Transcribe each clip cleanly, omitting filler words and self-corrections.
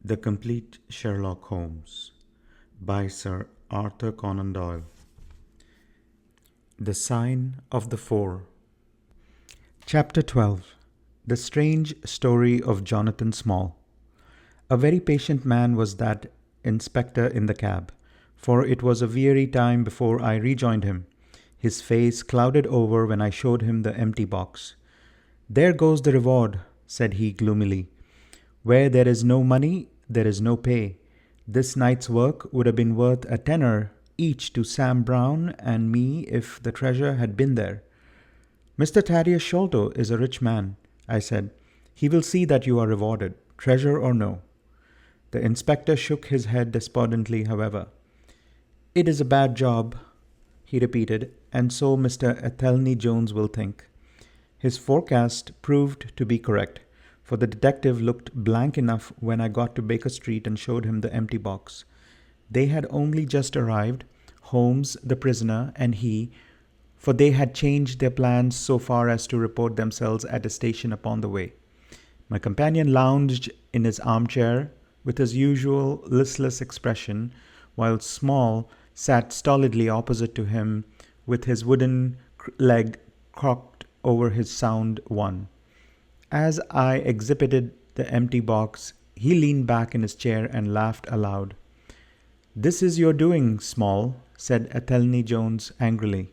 The Complete Sherlock Holmes by Sir Arthur Conan Doyle. The Sign of the Four. Chapter 12. The Strange Story of Johnathan Small. A very patient man was that inspector in the cab, for it was a weary time before I rejoined him. His face clouded over when I showed him the empty box. "There goes the reward," said he gloomily. "Where there is no money, there is no pay. This night's work would have been worth a tenner each to Sam Brown and me if the treasure had been there." "Mr. Thaddeus Sholto is a rich man," I said. "He will see that you are rewarded, treasure or no." The inspector shook his head despondently, however. "It is a bad job," he repeated, "and so Mr. Athelney Jones will think." His forecast proved to be correct, for the detective looked blank enough when I got to Baker Street and showed him the empty box. They had only just arrived, Holmes, the prisoner, and he, for they had changed their plans so far as to report themselves at a station upon the way. My companion lounged in his armchair with his usual listless expression, while Small sat stolidly opposite to him with his wooden leg cocked over his sound one. As I exhibited the empty box, he leaned back in his chair and laughed aloud. "This is your doing, Small," said Athelney Jones angrily.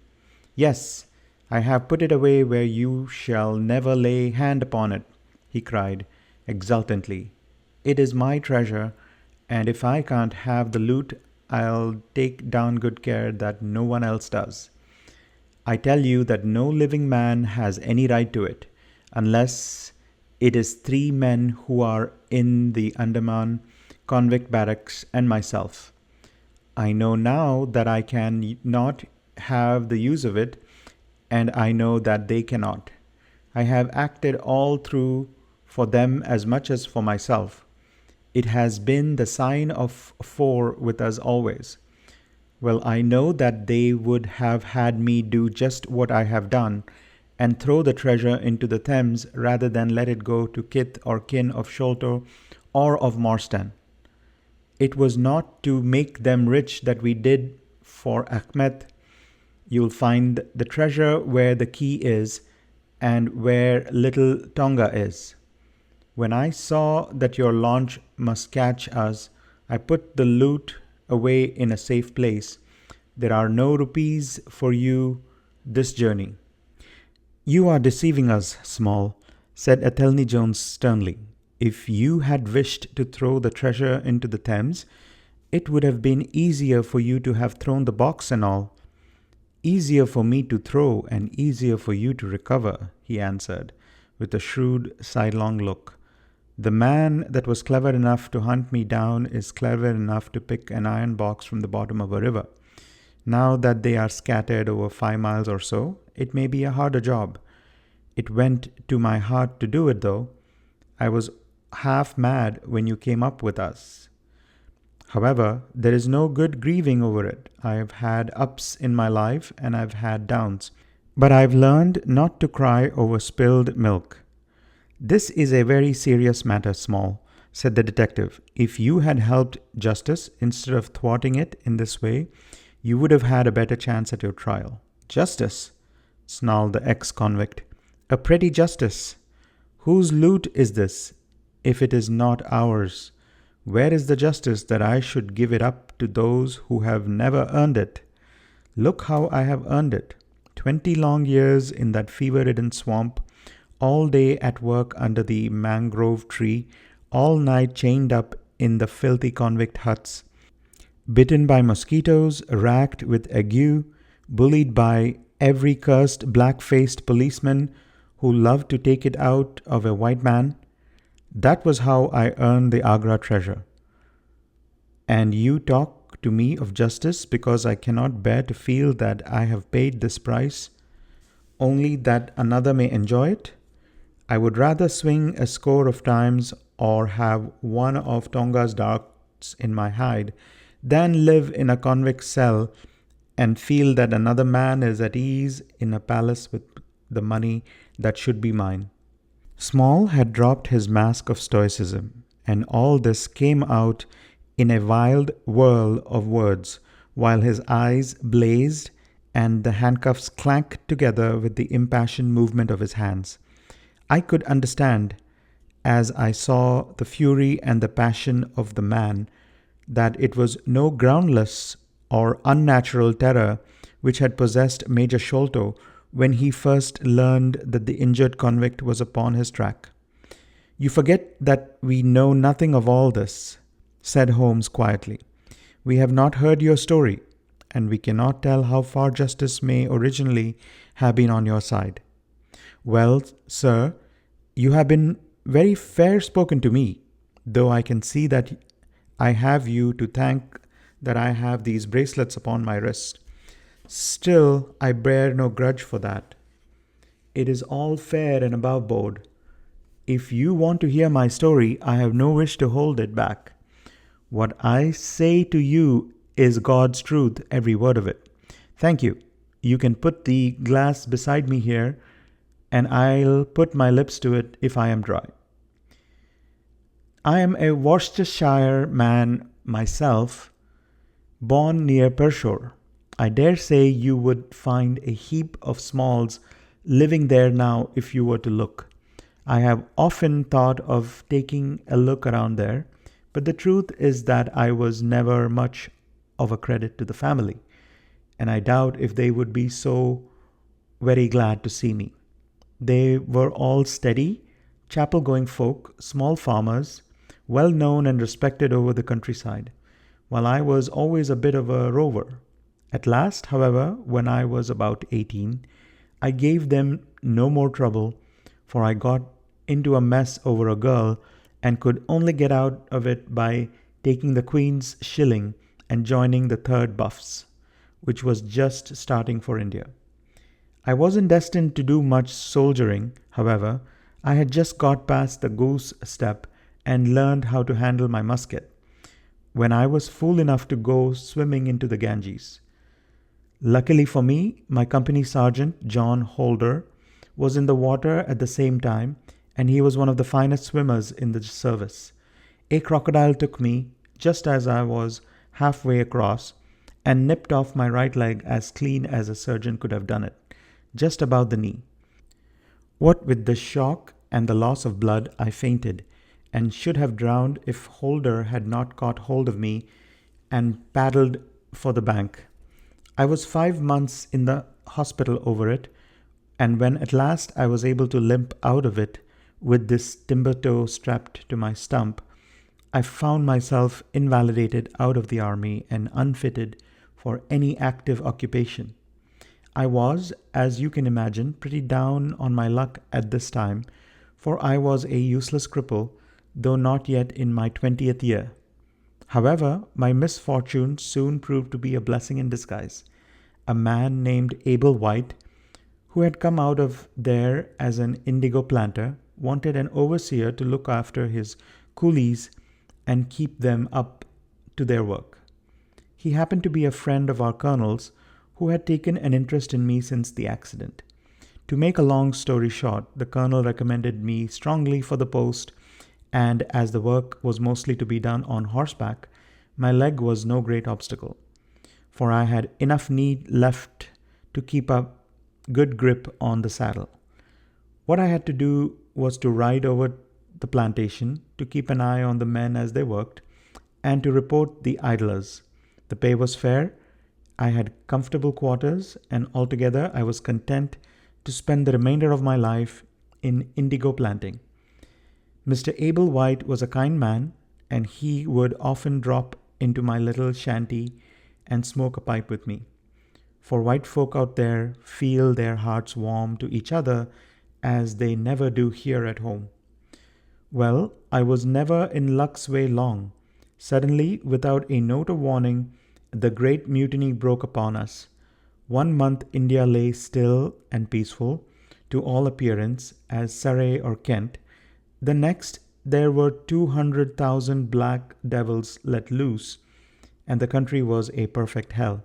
"Yes, I have put it away where you shall never lay hand upon it," he cried exultantly. "It is my treasure, and if I can't have the loot, I'll take down good care that no one else does. I tell you that no living man has any right to it, unless it is 3 men who are in the Andaman convict barracks and myself. I know now that I can not have the use of it, and I know that they cannot. I have acted all through for them as much as for myself. It has been the sign of 4 with us always. Well, I know that they would have had me do just what I have done, and throw the treasure into the Thames rather than let it go to kith or kin of Sholto or of Morstan. It was not to make them rich that we did for Achmet. You'll find the treasure where the key is and where little Tonga is. When I saw that your launch must catch us, I put the loot away in a safe place. There are no rupees for you this journey." "You are deceiving us, Small," said Athelney Jones sternly. "If you had wished to throw the treasure into the Thames, it would have been easier for you to have thrown the box and all." "Easier for me to throw and easier for you to recover," he answered, with a shrewd, sidelong look. "The man that was clever enough to hunt me down is clever enough to pick an iron box from the bottom of a river. Now that they are scattered over 5 miles or so, it may be a harder job. It went to my heart to do it, though. I was half mad when you came up with us. However, there is no good grieving over it. I've had ups in my life and I've had downs, but I've learned not to cry over spilled milk." "This is a very serious matter, Small," said the detective. "If you had helped justice instead of thwarting it in this way, you would have had a better chance at your trial." "Justice?" snarled the ex-convict. "A pretty justice! Whose loot is this, if it is not ours? Where is the justice that I should give it up to those who have never earned it? Look how I have earned it. 20 long years in that fever-ridden swamp, all day at work under the mangrove tree, all night chained up in the filthy convict huts, bitten by mosquitoes, racked with ague, bullied by every cursed black-faced policeman who loved to take it out of a white man. That was how I earned the Agra treasure. And you talk to me of justice because I cannot bear to feel that I have paid this price, only that another may enjoy it? I would rather swing a score of times or have one of Tonga's darts in my hide than live in a convict cell and feel that another man is at ease in a palace with the money that should be mine." Small had dropped his mask of stoicism And all this came out in a wild whirl of words, while his eyes blazed and the handcuffs clanked together with the impassioned movement of his hands. I could understand, as I saw the fury and the passion of the man, that it was no groundless or unnatural terror which had possessed Major Sholto when he first learned that the injured convict was upon his track. "You forget that we know nothing of all this," said Holmes quietly. "We have not heard your story, and we cannot tell how far justice may originally have been on your side." "Well, sir, you have been very fair spoken to me, though I can see that I have you to thank that I have these bracelets upon my wrist. Still, I bear no grudge for that. It is all fair and above board. If you want to hear my story, I have no wish to hold it back. What I say to you is God's truth, every word of it. Thank you. You can put the glass beside me here, and I'll put my lips to it if I am dry. I am a Worcestershire man myself, born near Pershore. I dare say you would find a heap of Smalls living there now if you were to look. I have often thought of taking a look around there, but the truth is that I was never much of a credit to the family, and I doubt if they would be so very glad to see me. They were all steady, chapel-going folk, small farmers, well known and respected over the countryside, while I was always a bit of a rover. At last, however, when I was about 18, I gave them no more trouble, for I got into a mess over a girl and could only get out of it by taking the Queen's shilling and joining the 3rd Buffs, which was just starting for India. I wasn't destined to do much soldiering, however. I had just got past the goose step and learned how to handle my musket, when I was fool enough to go swimming into the Ganges. Luckily for me, my company sergeant, John Holder, was in the water at the same time, and he was one of the finest swimmers in the service. A crocodile took me, just as I was halfway across, and nipped off my right leg as clean as a surgeon could have done it, just about the knee. What with the shock and the loss of blood, I fainted, and should have drowned if Holder had not caught hold of me and paddled for the bank. I was 5 months in the hospital over it, and when at last I was able to limp out of it with this timber toe strapped to my stump, I found myself invalidated out of the army and unfitted for any active occupation. I was, as you can imagine, pretty down on my luck at this time, for I was a useless cripple, though not yet in my 20th year. However, my misfortune soon proved to be a blessing in disguise. A man named Abel White, who had come out of there as an indigo planter, wanted an overseer to look after his coolies and keep them up to their work. He happened to be a friend of our colonel's, who had taken an interest in me since the accident. To make a long story short, the colonel recommended me strongly for the post, and as the work was mostly to be done on horseback, my leg was no great obstacle, for I had enough need left to keep a good grip on the saddle. What I had to do was to ride over the plantation, to keep an eye on the men as they worked, and to report the idlers. The pay was fair, I had comfortable quarters, and altogether I was content to spend the remainder of my life in indigo planting. Mr. Abel White was a kind man, and he would often drop into my little shanty and smoke a pipe with me. For white folk out there feel their hearts warm to each other as they never do here at home. Well, I was never in luck's way long. Suddenly, without a note of warning, the great mutiny broke upon us. 1 month India lay still and peaceful, to all appearance, as Surrey or Kent. The next, there were 200,000 black devils let loose, and the country was a perfect hell.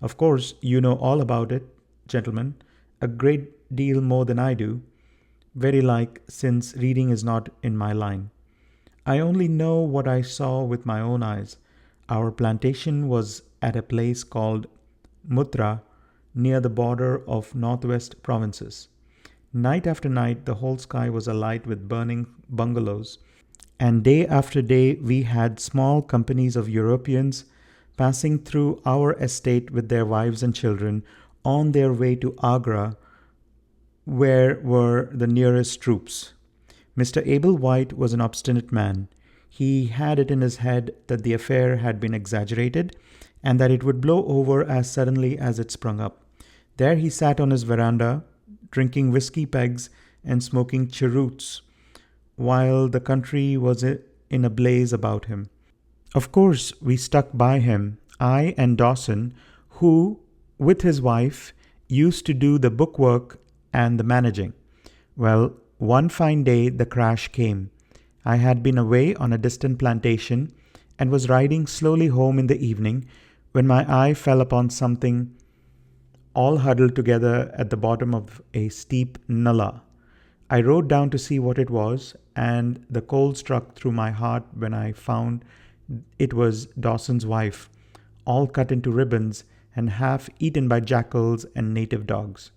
Of course, you know all about it, gentlemen, a great deal more than I do, very like, since reading is not in my line. I only know what I saw with my own eyes. Our plantation was at a place called Mutra, near the border of northwest provinces. Night after night, the whole sky was alight with burning bungalows, and day after day, we had small companies of Europeans passing through our estate with their wives and children on their way to Agra, where were the nearest troops. Mr. Abel White was an obstinate man. He had it in his head that the affair had been exaggerated and that it would blow over as suddenly as it sprung up. There he sat on his veranda, drinking whiskey pegs and smoking cheroots, while the country was in a blaze about him. Of course, we stuck by him, I and Dawson, who, with his wife, used to do the bookwork and the managing. Well, one fine day the crash came. I had been away on a distant plantation and was riding slowly home in the evening when my eye fell upon something all huddled together at the bottom of a steep nullah. I rode down to see what it was, and the cold struck through my heart when I found it was Dawson's wife, all cut into ribbons and half eaten by jackals and native dogs.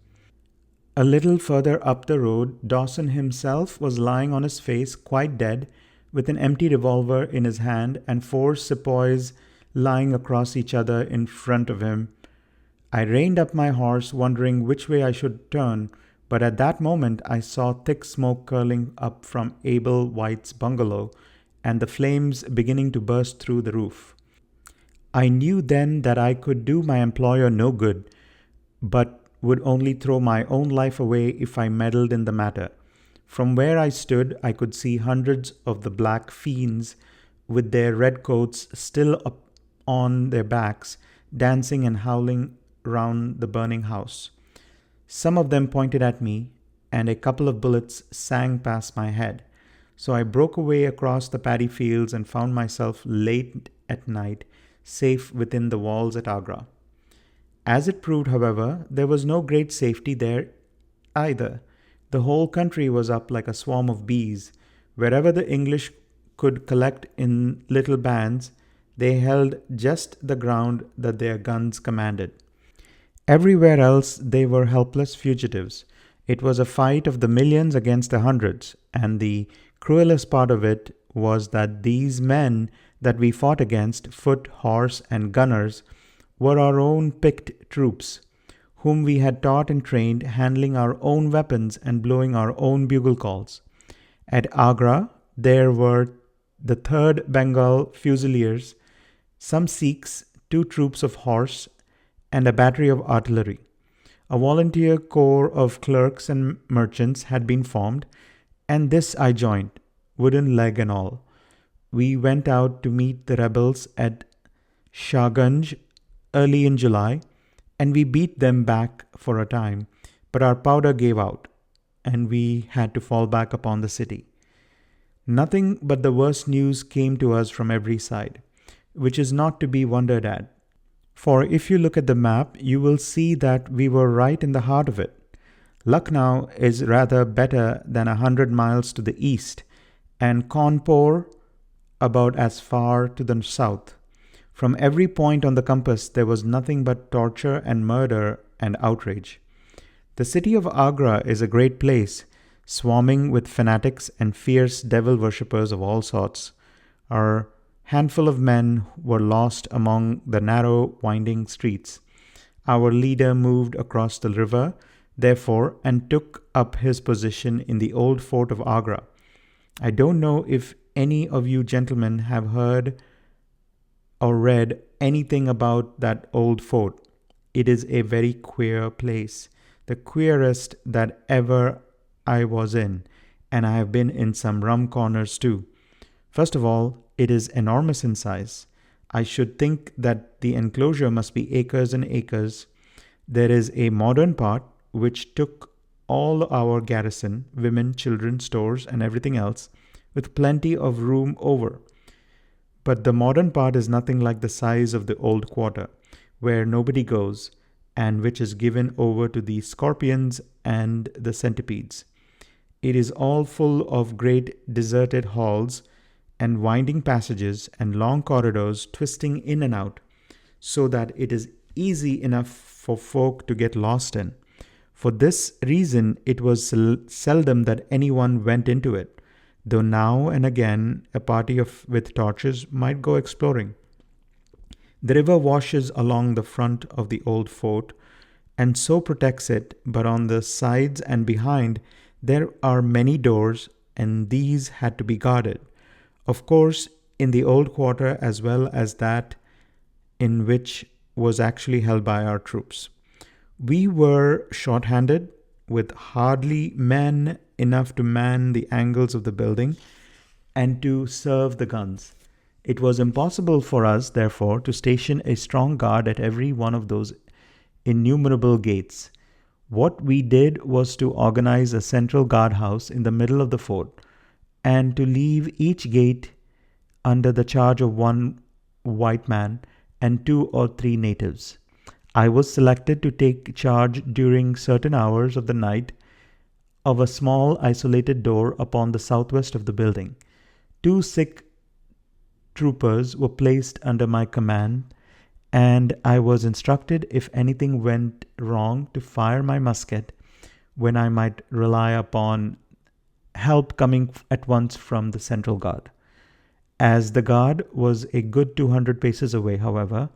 A little further up the road, Dawson himself was lying on his face, quite dead, with an empty revolver in his hand and 4 sepoys lying across each other in front of him. I reined up my horse, wondering which way I should turn, but at that moment I saw thick smoke curling up from Abel White's bungalow and the flames beginning to burst through the roof. I knew then that I could do my employer no good, but would only throw my own life away if I meddled in the matter. From where I stood, I could see hundreds of the black fiends with their red coats still up on their backs, dancing and howling round the burning house. Some of them pointed at me, and a couple of bullets sang past my head. So I broke away across the paddy fields and found myself late at night, safe within the walls at Agra. As it proved, however, there was no great safety there either. The whole country was up like a swarm of bees. Wherever the English could collect in little bands, they held just the ground that their guns commanded. Everywhere else they were helpless fugitives. It was a fight of the millions against the hundreds, and the cruelest part of it was that these men that we fought against, foot, horse, and gunners, were our own picked troops, whom we had taught and trained, handling our own weapons and blowing our own bugle calls. At Agra, there were the 3rd Bengal Fusiliers, some Sikhs, 2 troops of horse, and a battery of artillery. A volunteer corps of clerks and merchants had been formed, and this I joined, wooden leg and all. We went out to meet the rebels at Shahganj early in July, and we beat them back for a time, but our powder gave out, and we had to fall back upon the city. Nothing but the worst news came to us from every side, which is not to be wondered at. For if you look at the map, you will see that we were right in the heart of it. Lucknow is rather better than 100 miles to the east, and Kanpur about as far to the south. From every point on the compass, there was nothing but torture and murder and outrage. The city of Agra is a great place, swarming with fanatics and fierce devil worshippers of all sorts. Our handful of men were lost among the narrow, winding streets. Our leader moved across the river, therefore, and took up his position in the old fort of Agra. I don't know if any of you gentlemen have heard or read anything about that old fort. It is a very queer place, the queerest that ever I was in, and I have been in some rum corners too. First of all, it is enormous in size. I should think that the enclosure must be acres and acres. There is a modern part which took all our garrison, women, children, stores, and everything else, with plenty of room over. But the modern part is nothing like the size of the old quarter, where nobody goes, and which is given over to the scorpions and the centipedes. It is all full of great deserted halls, and winding passages and long corridors twisting in and out, so that it is easy enough for folk to get lost in. For this reason, it was seldom that anyone went into it, though now and again a party with torches might go exploring. The river washes along the front of the old fort and so protects it, but on the sides and behind there are many doors, and these had to be guarded. Of course, in the old quarter as well as that in which was actually held by our troops. We were short-handed, with hardly men enough to man the angles of the building and to serve the guns. It was impossible for us, therefore, to station a strong guard at every one of those innumerable gates. What we did was to organize a central guardhouse in the middle of the fort, and to leave each gate under the charge of one white man and 2 or 3 natives. I was selected to take charge during certain hours of the night of a small isolated door upon the southwest of the building. 2 sick troopers were placed under my command, and I was instructed, if anything went wrong, to fire my musket when I might rely upon help coming at once from the central guard. As the guard was a good 200 paces away, however,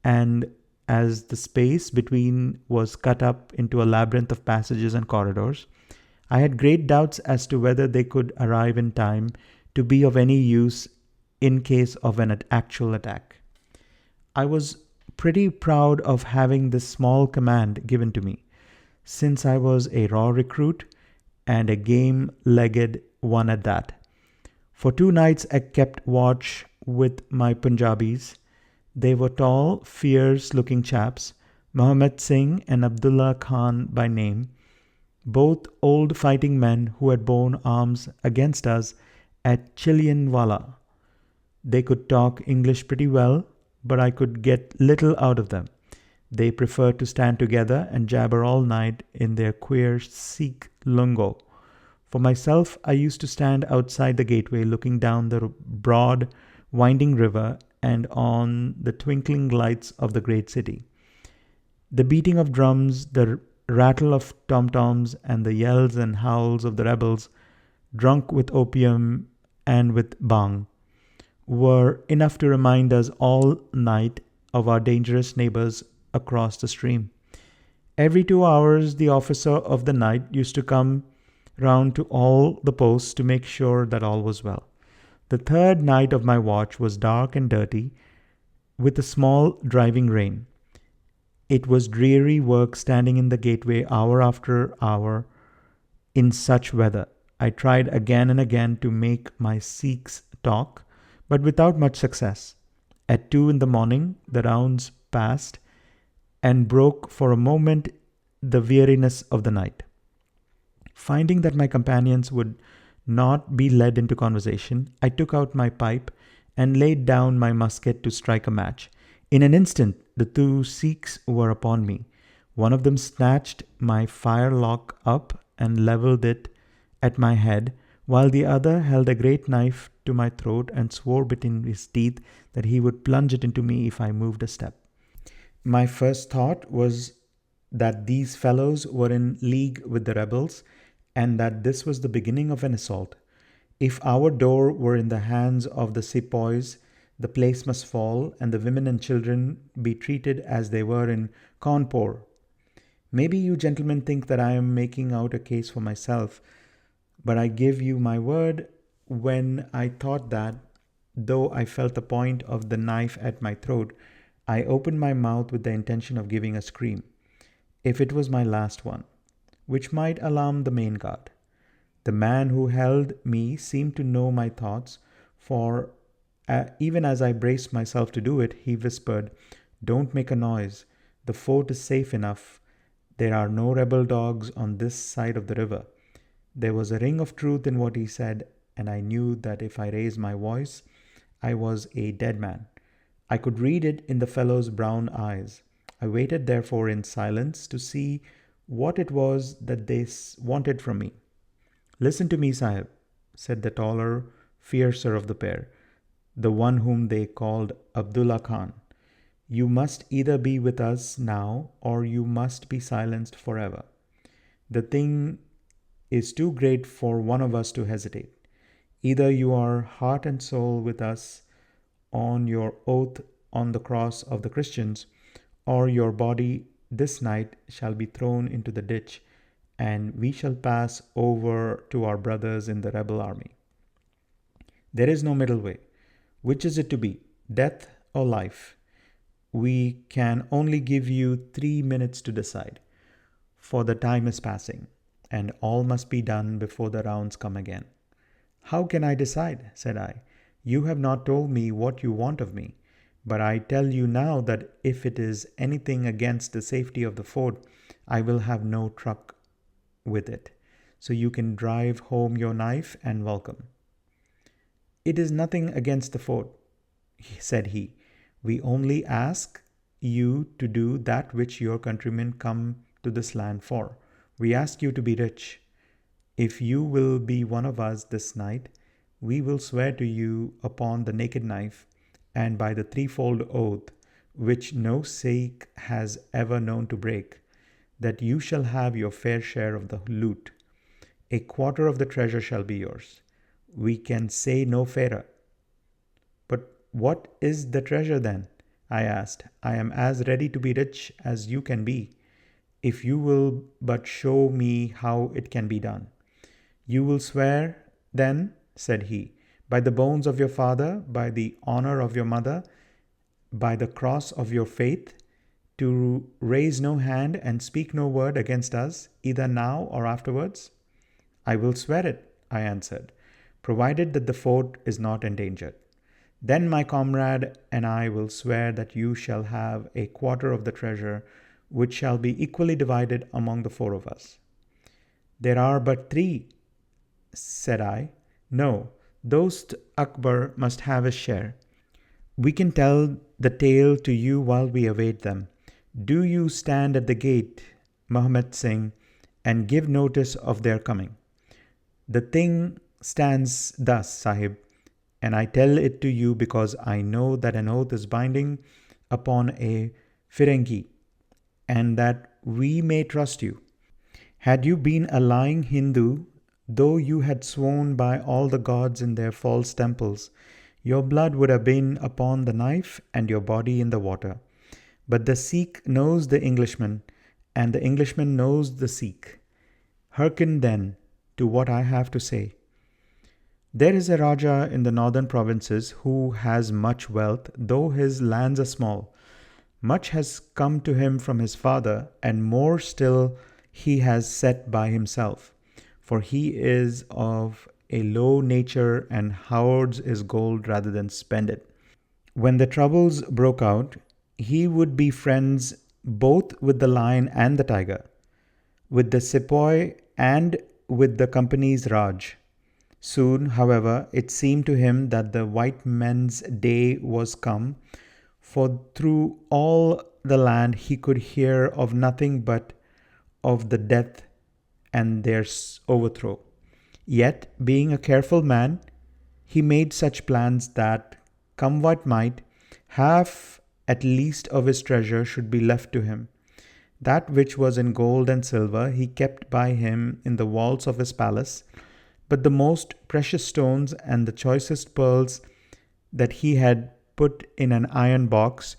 and as the space between was cut up into a labyrinth of passages and corridors, I had great doubts as to whether they could arrive in time to be of any use in case of an actual attack. I was pretty proud of having this small command given to me, since I was a raw recruit and a game-legged one at that. For 2 nights I kept watch with my Punjabis. They were tall, fierce-looking chaps, Mohammed Singh and Abdullah Khan by name, both old fighting men who had borne arms against us at Chilianwala. They could talk English pretty well, but I could get little out of them. They preferred to stand together and jabber all night in their queer Sikh lingo. For myself, I used to stand outside the gateway looking down the broad, winding river and on the twinkling lights of the great city. The beating of drums, the rattle of tom-toms, and the yells and howls of the rebels, drunk with opium and with bhang, were enough to remind us all night of our dangerous neighbors across the stream. Every 2 hours, the officer of the night used to come round to all the posts to make sure that all was well. The 3rd night of my watch was dark and dirty, with a small driving rain. It was dreary work standing in the gateway hour after hour in such weather. I tried again and again to make my Sikhs talk, but without much success. At 2 in the morning, the rounds passed and broke for a moment the weariness of the night. Finding that my companions would not be led into conversation, I took out my pipe and laid down my musket to strike a match. In an instant, the 2 Sikhs were upon me. One of them snatched my firelock up and levelled it at my head, while the other held a great knife to my throat and swore between his teeth that he would plunge it into me if I moved a step. My first thought was that these fellows were in league with the rebels, and that this was the beginning of an assault. If our door were in the hands of the sepoys, the place must fall, and the women and children be treated as they were in Cawnpore. Maybe you gentlemen think that I am making out a case for myself, but I give you my word when I thought that, though I felt the point of the knife at my throat, I opened my mouth with the intention of giving a scream, if it was my last one, which might alarm the main guard. The man who held me seemed to know my thoughts, for even as I braced myself to do it, he whispered, "Don't make a noise. The fort is safe enough. There are no rebel dogs on this side of the river." There was a ring of truth in what he said, and I knew that if I raised my voice, I was a dead man. I could read it in the fellow's brown eyes. I waited, therefore, in silence to see what it was that they wanted from me. "Listen to me, Sahib," said the taller fiercer of the pair, the one whom they called Abdullah Khan. You must either be with us now or you must be silenced forever. The thing is too great for one of us to hesitate. Either you are heart and soul with us on your oath on the cross of the Christians, or your body this night shall be thrown into the ditch, and we shall pass over to our brothers in the rebel army. There is no middle way. Which is it to be, death or life? We can only give you 3 minutes to decide, for the time is passing, and all must be done before the rounds come again. How can I decide? Said I. You have not told me what you want of me, but I tell you now that if it is anything against the safety of the fort, I will have no truck with it. So you can drive home your knife and welcome. It is nothing against the fort, said he. We only ask you to do that which your countrymen come to this land for. We ask you to be rich. If you will be one of us this night, we will swear to you upon the naked knife and by the threefold oath, which no Sikh has ever known to break, that you shall have your fair share of the loot. A quarter of the treasure shall be yours. We can say no fairer. But what is the treasure then? I asked. I am as ready to be rich as you can be, if you will but show me how it can be done. You will swear, then, said he, by the bones of your father, by the honor of your mother, by the cross of your faith, to raise no hand and speak no word against us, either now or afterwards? I will swear it, I answered, provided that the fort is not endangered. Then my comrade and I will swear that you shall have a quarter of the treasure, which shall be equally divided among the four of us. There are but 3, said I. No, Dost Akbar must have his share. We can tell the tale to you while we await them. Do you stand at the gate, Muhammad Singh, and give notice of their coming. The thing stands thus, Sahib, and I tell it to you because I know that an oath is binding upon a Firangi, and that we may trust you. Had you been a lying Hindu, though you had sworn by all the gods in their false temples, your blood would have been upon the knife and your body in the water. But the Sikh knows the Englishman, and the Englishman knows the Sikh. Hearken then to what I have to say. There is a Raja in the northern provinces who has much wealth, though his lands are small. Much has come to him from his father, and more still he has set by himself. For he is of a low nature and hoards his gold rather than spend it. When the troubles broke out, he would be friends both with the lion and the tiger, with the sepoy and with the company's Raj. Soon, however, it seemed to him that the white men's day was come, for through all the land he could hear of nothing but of the death and their overthrow. Yet, being a careful man, he made such plans that, come what might, half at least of his treasure should be left to him. That which was in gold and silver he kept by him in the walls of his palace, but the most precious stones and the choicest pearls that he had put in an iron box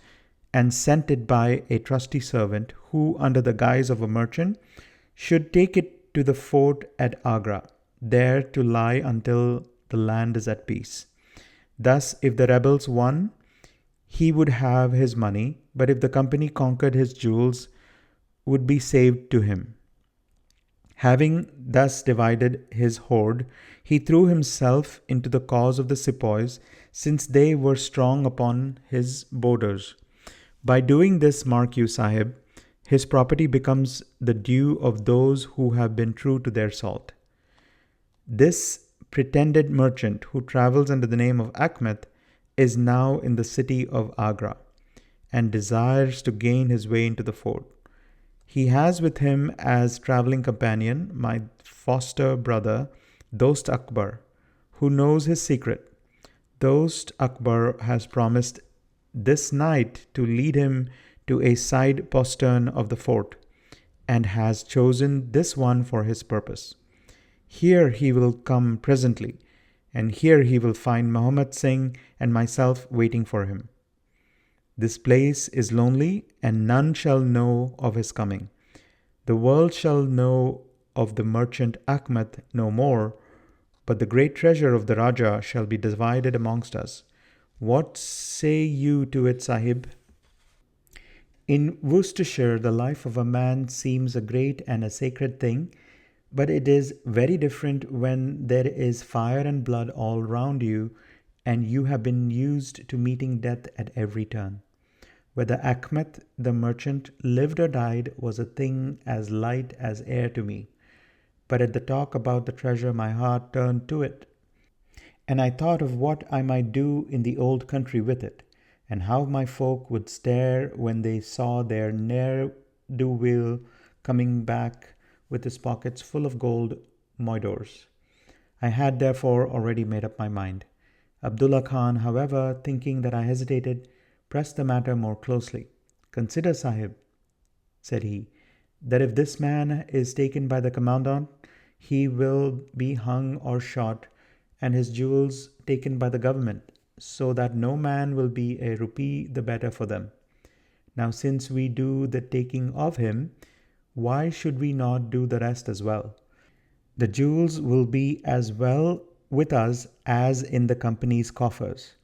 and sent it by a trusty servant, who, under the guise of a merchant, should take it to the fort at Agra, there to lie until the land is at peace. Thus, if the rebels won, he would have his money, but if the company conquered, his jewels would be saved to him. Having thus divided his hoard, he threw himself into the cause of the sepoys, since they were strong upon his borders. By doing this, mark you, Sahib, his property becomes the due of those who have been true to their salt. This pretended merchant, who travels under the name of Ahmed, is now in the city of Agra, and desires to gain his way into the fort. He has with him as traveling companion my foster brother, Dost Akbar, who knows his secret. Dost Akbar has promised this night to lead him to a side postern of the fort, and has chosen this one for his purpose. Here he will come presently, and here he will find Muhammad Singh and myself waiting for him. This place is lonely, and none shall know of his coming. The world shall know of the merchant Ahmed no more, but the great treasure of the Raja shall be divided amongst us. What say you to it, Sahib? In Worcestershire, the life of a man seems a great and a sacred thing, but it is very different when there is fire and blood all round you, and you have been used to meeting death at every turn. Whether Ahmed the merchant lived or died was a thing as light as air to me. But at the talk about the treasure, my heart turned to it, and I thought of what I might do in the old country with it, and how my folk would stare when they saw their ne'er-do-well coming back with his pockets full of gold moidores. I had therefore already made up my mind. Abdullah Khan, however, thinking that I hesitated, pressed the matter more closely. "Consider, Sahib," said he, "that if this man is taken by the commandant, he will be hung or shot, and his jewels taken by the government, so that no man will be a rupee the better for them. Now, since we do the taking of him, why should we not do the rest as well? The jewels will be as well with us as in the company's coffers.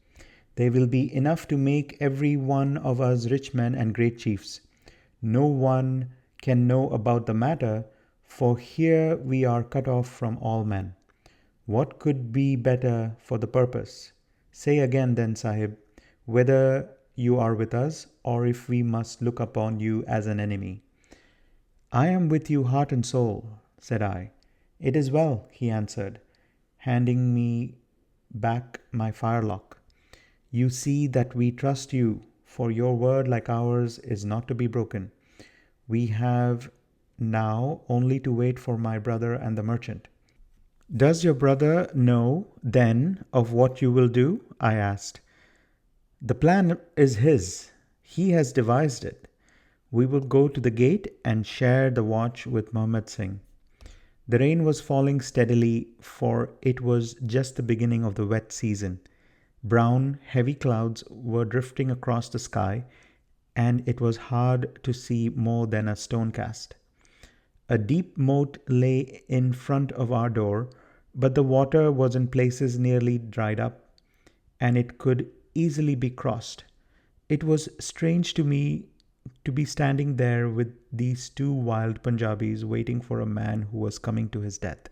They will be enough to make every one of us rich men and great chiefs. No one can know about the matter, for here we are cut off from all men. What could be better for the purpose? Say again then, Sahib, whether you are with us, or if we must look upon you as an enemy." "I am with you heart and soul," said I. "It is well," he answered, handing me back my firelock. "You see that we trust you, for your word, like ours, is not to be broken. We have now only to wait for my brother and the merchant." "Does your brother know, then, of what you will do?" I asked. "The plan is his. He has devised it. We will go to the gate and share the watch with Muhammad Singh." The rain was falling steadily, for it was just the beginning of the wet season. Brown, heavy clouds were drifting across the sky, and it was hard to see more than a stone cast. A deep moat lay in front of our door, but the water was in places nearly dried up, and it could easily be crossed. It was strange to me to be standing there with these two wild Punjabis waiting for a man who was coming to his death.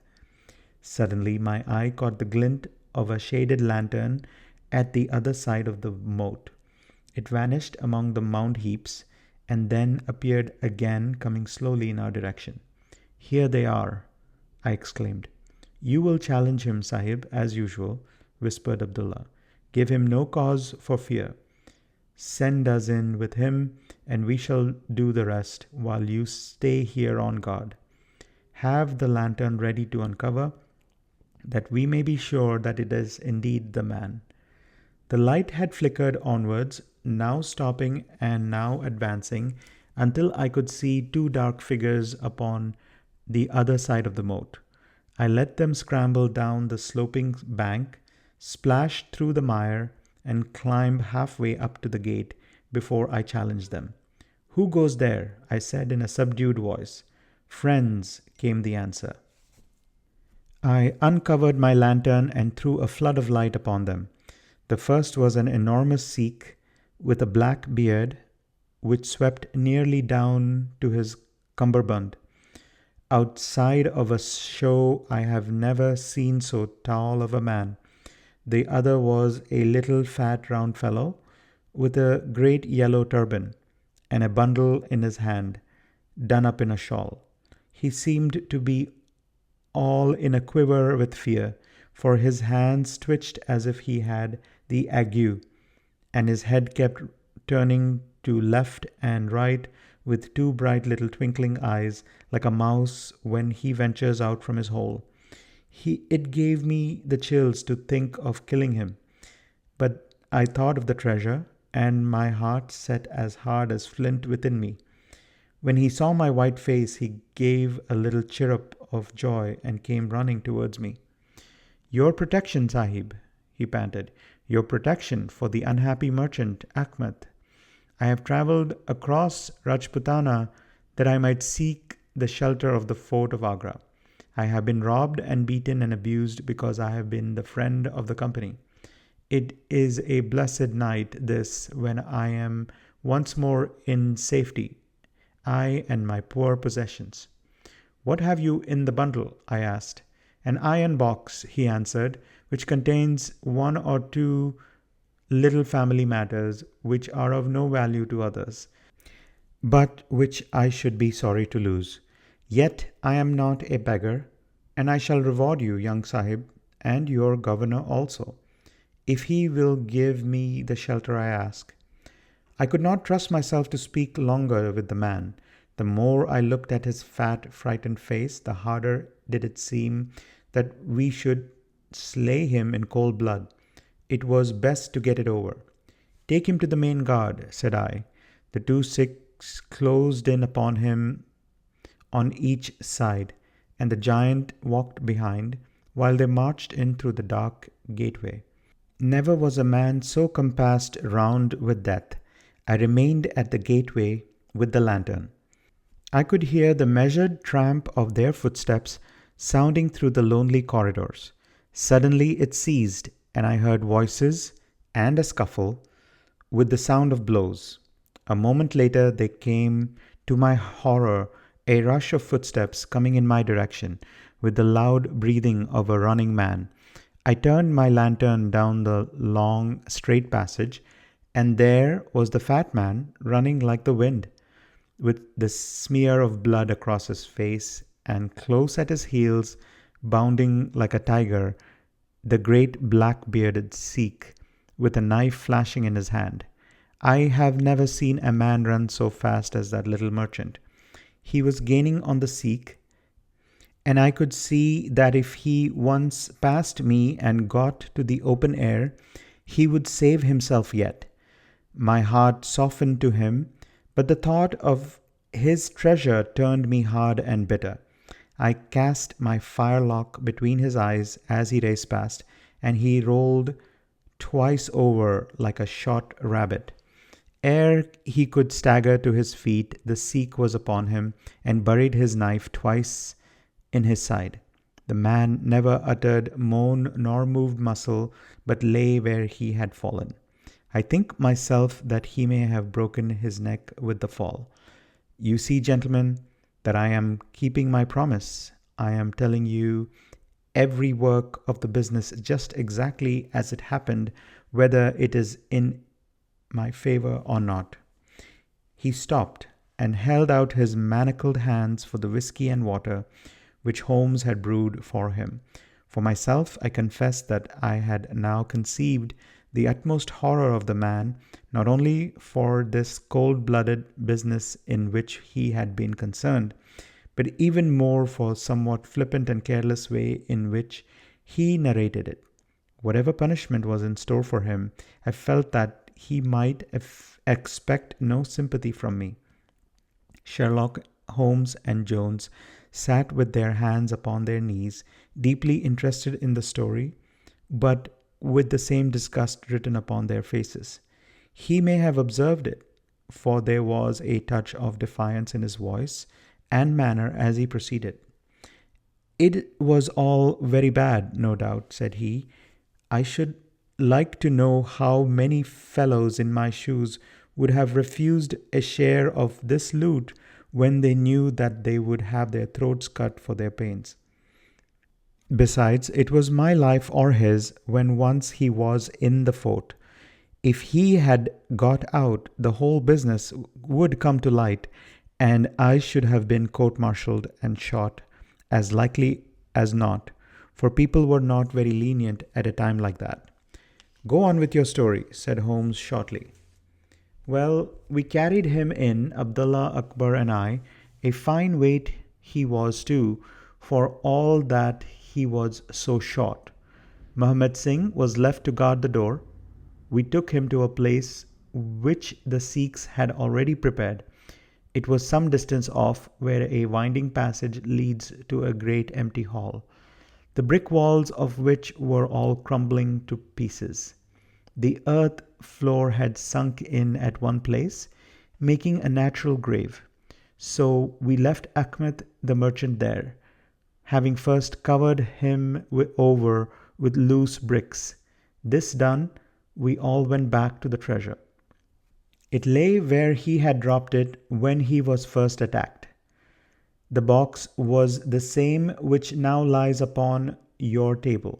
Suddenly my eye caught the glint of a shaded lantern at the other side of the moat. It vanished among the mound heaps, and then appeared again, coming slowly in our direction. "Here they are," I exclaimed. "You will challenge him, Sahib, as usual," whispered Abdullah. "Give him no cause for fear. Send us in with him, and we shall do the rest, while you stay here on guard. Have the lantern ready to uncover, that we may be sure that it is indeed the man." The light had flickered onwards, now stopping and now advancing, until I could see two dark figures upon the other side of the moat. I let them scramble down the sloping bank, splash through the mire, and climb halfway up to the gate before I challenged them. "Who goes there?" I said in a subdued voice. "Friends," came the answer. I uncovered my lantern and threw a flood of light upon them. The first was an enormous Sikh with a black beard, which swept nearly down to his cummerbund. Outside of a show, I have never seen so tall of a man. The other was a little fat round fellow with a great yellow turban and a bundle in his hand, done up in a shawl. He seemed to be all in a quiver with fear, for his hands twitched as if he had the ague, and his head kept turning to left and right with two bright little twinkling eyes, like a mouse when he ventures out from his hole. It gave me the chills to think of killing him. But I thought of the treasure, and my heart set as hard as flint within me. When he saw my white face, he gave a little chirrup of joy and came running towards me. Your protection, Sahib, he panted. Your protection for the unhappy merchant, Ahmed. I have travelled across Rajputana that I might seek the shelter of the fort of Agra. I have been robbed and beaten and abused because I have been the friend of the company. It is a blessed night, this, when I am once more in safety, I and my poor possessions. What have you in the bundle? I asked. An iron box, he answered, which contains one or two little family matters which are of no value to others, but which I should be sorry to lose. Yet I am not a beggar, and I shall reward you, young Sahib, and your governor also, if he will give me the shelter I ask. I could not trust myself to speak longer with the man. The more I looked at his fat, frightened face, the harder did it seem that we should slay him in cold blood. It was best to get it over. Take him to the main guard, said I. The two Sikhs closed in upon him on each side, and the giant walked behind, while they marched in through the dark gateway. Never was a man so compassed round with death. I remained at the gateway with the lantern. I could hear the measured tramp of their footsteps sounding through the lonely corridors. Suddenly it ceased, and I heard voices and a scuffle with the sound of blows. A moment later there came, to my horror, a rush of footsteps coming in my direction, with the loud breathing of a running man. I turned my lantern down the long, straight passage, and there was the fat man running like the wind, with the smear of blood across his face, and close at his heels, bounding like a tiger, the great black-bearded Sikh, with a knife flashing in his hand. I have never seen a man run so fast as that little merchant. He was gaining on the Sikh, and I could see that if he once passed me and got to the open air, he would save himself yet. My heart softened to him, but the thought of his treasure turned me hard and bitter. I cast my firelock between his eyes as he raced past, and he rolled twice over like a shot rabbit. Ere he could stagger to his feet, the Sikh was upon him and buried his knife twice in his side. The man never uttered moan nor moved muscle, but lay where he had fallen. I think myself that he may have broken his neck with the fall. You see, gentlemen, that I am keeping my promise. I am telling you every work of the business just exactly as it happened, whether it is in my favor or not. He stopped and held out his manacled hands for the whiskey and water which Holmes had brewed for him. For myself, I confess that I had now conceived the utmost horror of the man, not only for this cold-blooded business in which he had been concerned, but even more for somewhat flippant and careless way in which he narrated it. Whatever punishment was in store for him, I felt that he might expect no sympathy from me. Sherlock Holmes and Jones sat with their hands upon their knees, deeply interested in the story, but with the same disgust written upon their faces. He may have observed it, for there was a touch of defiance in his voice and manner as he proceeded. It was all very bad, no doubt, said he. I should like to know how many fellows in my shoes would have refused a share of this loot when they knew that they would have their throats cut for their pains. Besides, it was my life or his when once he was in the fort. If he had got out, the whole business would come to light, and I should have been court-martialed and shot, as likely as not, for people were not very lenient at a time like that. Go on with your story, said Holmes shortly. Well, we carried him in, Abdullah, Akbar and I. A fine weight he was too, for all that he was so short. Muhammad Singh was left to guard the door. We took him to a place which the Sikhs had already prepared. It was some distance off, where a winding passage leads to a great empty hall, the brick walls of which were all crumbling to pieces. The earth floor had sunk in at one place, making a natural grave. So we left Ahmed the merchant there, having first covered him over with loose bricks. This done, we all went back to the treasure. It lay where he had dropped it when he was first attacked. The box was the same which now lies upon your table.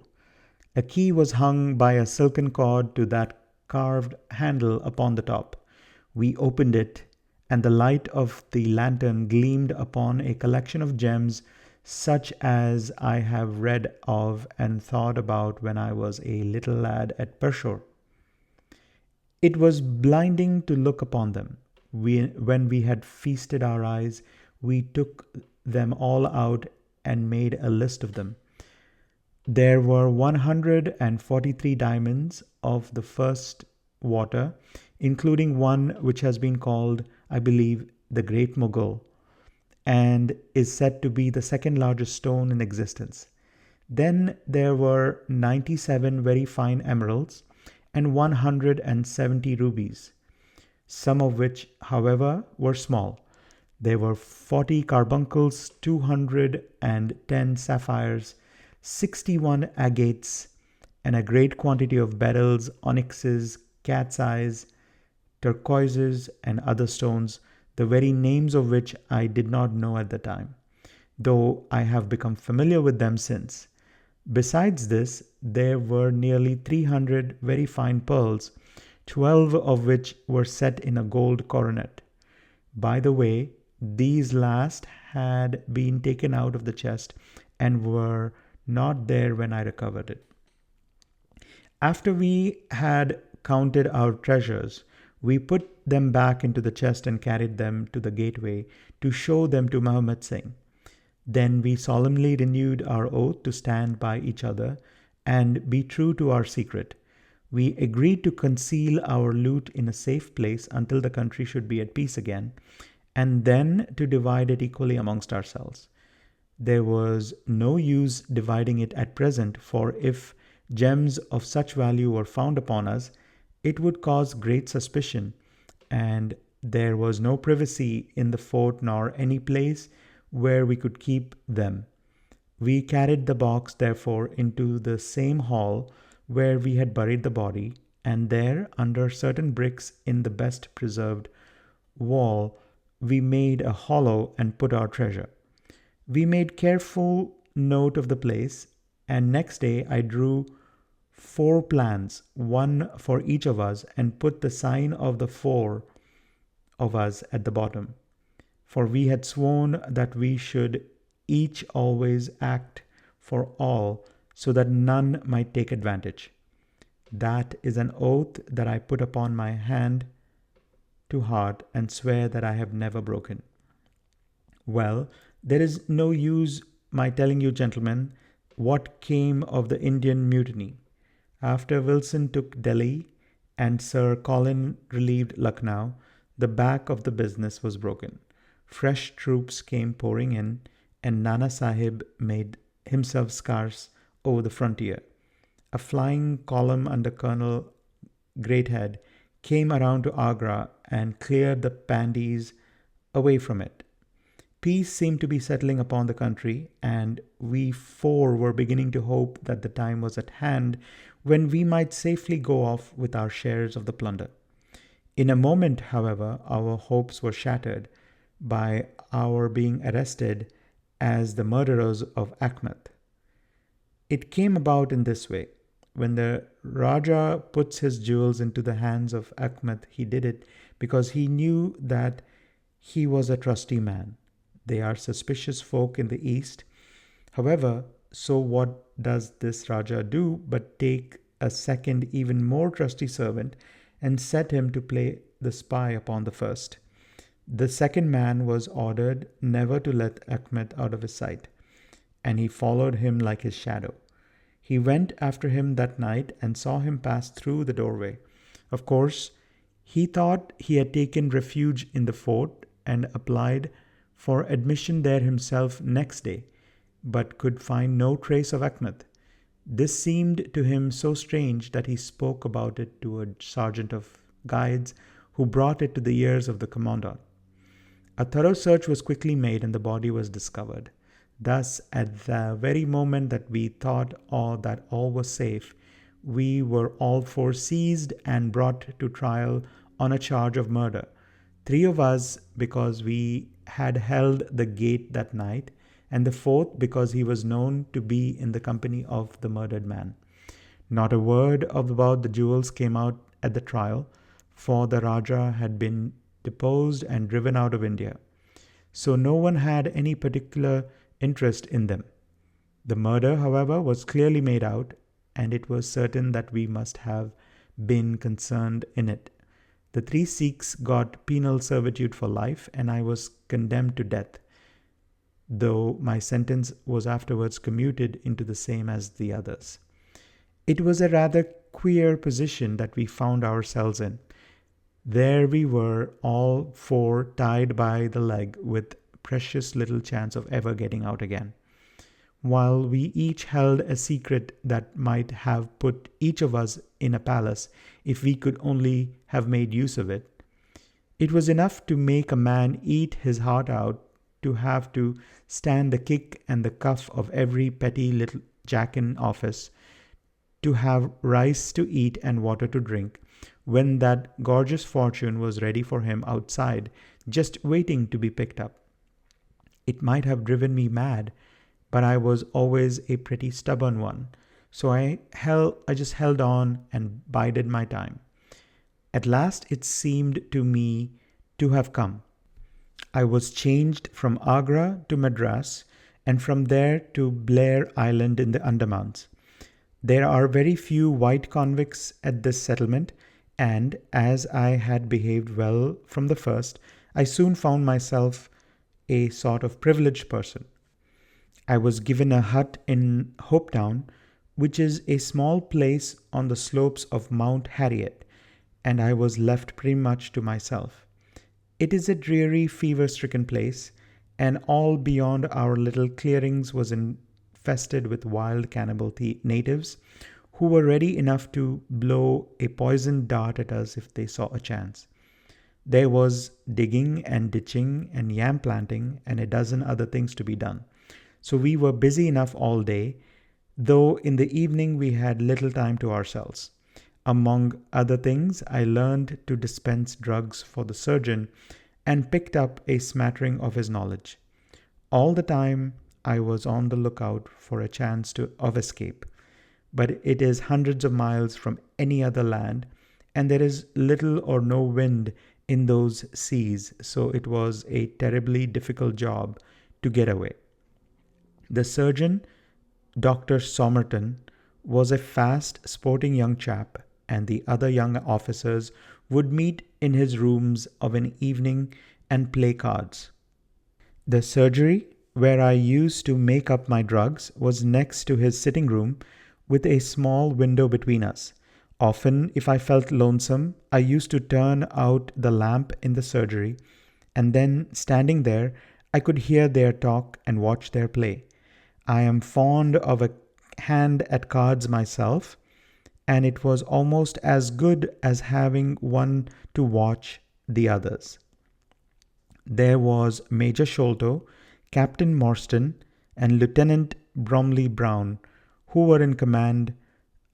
A key was hung by a silken cord to that carved handle upon the top. We opened it, and the light of the lantern gleamed upon a collection of gems such as I have read of and thought about when I was a little lad at Pershore. It was blinding to look upon them. When we had feasted our eyes, we took them all out and made a list of them. There were 143 diamonds of the first water, including one which has been called, I believe, the Great Mughal, and is said to be the second largest stone in existence. Then there were 97 very fine emeralds and 170 rubies, some of which, however, were small. There were 40 carbuncles, 210 sapphires, 61 agates, and a great quantity of beryls, onyxes, cat's eyes, turquoises, and other stones, the very names of which I did not know at the time, though I have become familiar with them since. Besides this, there were nearly 300 very fine pearls, 12 of which were set in a gold coronet. By the way, these last had been taken out of the chest and were not there when I recovered it. After we had counted our treasures, we put them back into the chest and carried them to the gateway to show them to Muhammad Singh. Then we solemnly renewed our oath to stand by each other and be true to our secret. We agreed to conceal our loot in a safe place until the country should be at peace again, and then to divide it equally amongst ourselves. There was no use dividing it at present, for if gems of such value were found upon us, it would cause great suspicion, and there was no privacy in the fort nor any place where we could keep them. We carried the box, therefore, into the same hall where we had buried the body, and there, under certain bricks in the best preserved wall, we made a hollow and put our treasure. We made careful note of the place, and next day I drew 4 plans, one for each of us, and put the sign of the 4 of us at the bottom. For we had sworn that we should each always act for all, so that none might take advantage. That is an oath that I put upon my hand to heart and swear that I have never broken. Well, there is no use my telling you, gentlemen, what came of the Indian mutiny. After Wilson took Delhi and Sir Colin relieved Lucknow, the back of the business was broken. Fresh troops came pouring in, and Nana Sahib made himself scarce over the frontier. A flying column under Colonel Greathead came around to Agra and cleared the Pandis away from it. Peace seemed to be settling upon the country, and we 4 were beginning to hope that the time was at hand when we might safely go off with our shares of the plunder. In a moment, however, our hopes were shattered by our being arrested as the murderers of Ahmed. It came about in this way. When the Raja puts his jewels into the hands of Ahmed, he did it because he knew that he was a trusty man. They are suspicious folk in the East. However, so what does this Raja do but take a second, even more trusty servant and set him to play the spy upon the first? The second man was ordered never to let Ahmed out of his sight, and he followed him like his shadow. He went after him that night and saw him pass through the doorway. Of course, he thought he had taken refuge in the fort and applied for admission there himself next day, but could find no trace of Achnath. This seemed to him so strange that he spoke about it to a sergeant of guides, who brought it to the ears of the commandant. A thorough search was quickly made, and the body was discovered. Thus, at the very moment that we thought that all was safe, we were all four seized and brought to trial on a charge of murder. 3 of us because we had held the gate that night, and the 4th because he was known to be in the company of the murdered man. Not a word about the jewels came out at the trial, for the Raja had been deposed and driven out of India. So no one had any particular interest in them. The murder, however, was clearly made out, and it was certain that we must have been concerned in it. The 3 Sikhs got penal servitude for life, and I was condemned to death, though my sentence was afterwards commuted into the same as the others. It was a rather queer position that we found ourselves in. There we were, all 4 tied by the leg, with precious little chance of ever getting out again, while we each held a secret that might have put each of us in a palace if we could only have made use of it. It was enough to make a man eat his heart out to have to stand the kick and the cuff of every petty little jack in office, to have rice to eat and water to drink, when that gorgeous fortune was ready for him outside, just waiting to be picked up. It might have driven me mad, but I was always a pretty stubborn one, so I just held on and bided my time. At last it seemed to me to have come. I was changed from Agra to Madras, and from there to Blair Island in the Andamans. There are very few white convicts at this settlement, and as I had behaved well from the first, I soon found myself a sort of privileged person. I was given a hut in Hopetown, which is a small place on the slopes of Mount Harriet, and I was left pretty much to myself. It is a dreary, fever-stricken place, and all beyond our little clearings was infested with wild cannibal natives, who were ready enough to blow a poisoned dart at us if they saw a chance. There was digging and ditching and yam planting and a dozen other things to be done. So we were busy enough all day, though in the evening we had little time to ourselves. Among other things, I learned to dispense drugs for the surgeon and picked up a smattering of his knowledge. All the time I was on the lookout for a chance of escape, but it is hundreds of miles from any other land, and there is little or no wind in those seas, so it was a terribly difficult job to get away. The surgeon, Dr. Somerton, was a fast, sporting young chap, and the other young officers would meet in his rooms of an evening and play cards. The surgery, where I used to make up my drugs, was next to his sitting room, with a small window between us. Often, if I felt lonesome, I used to turn out the lamp in the surgery, and then, standing there, I could hear their talk and watch their play. I am fond of a hand at cards myself, and it was almost as good as having one to watch the others. There was Major Sholto, Captain Morstan, and Lieutenant Bromley Brown, who were in command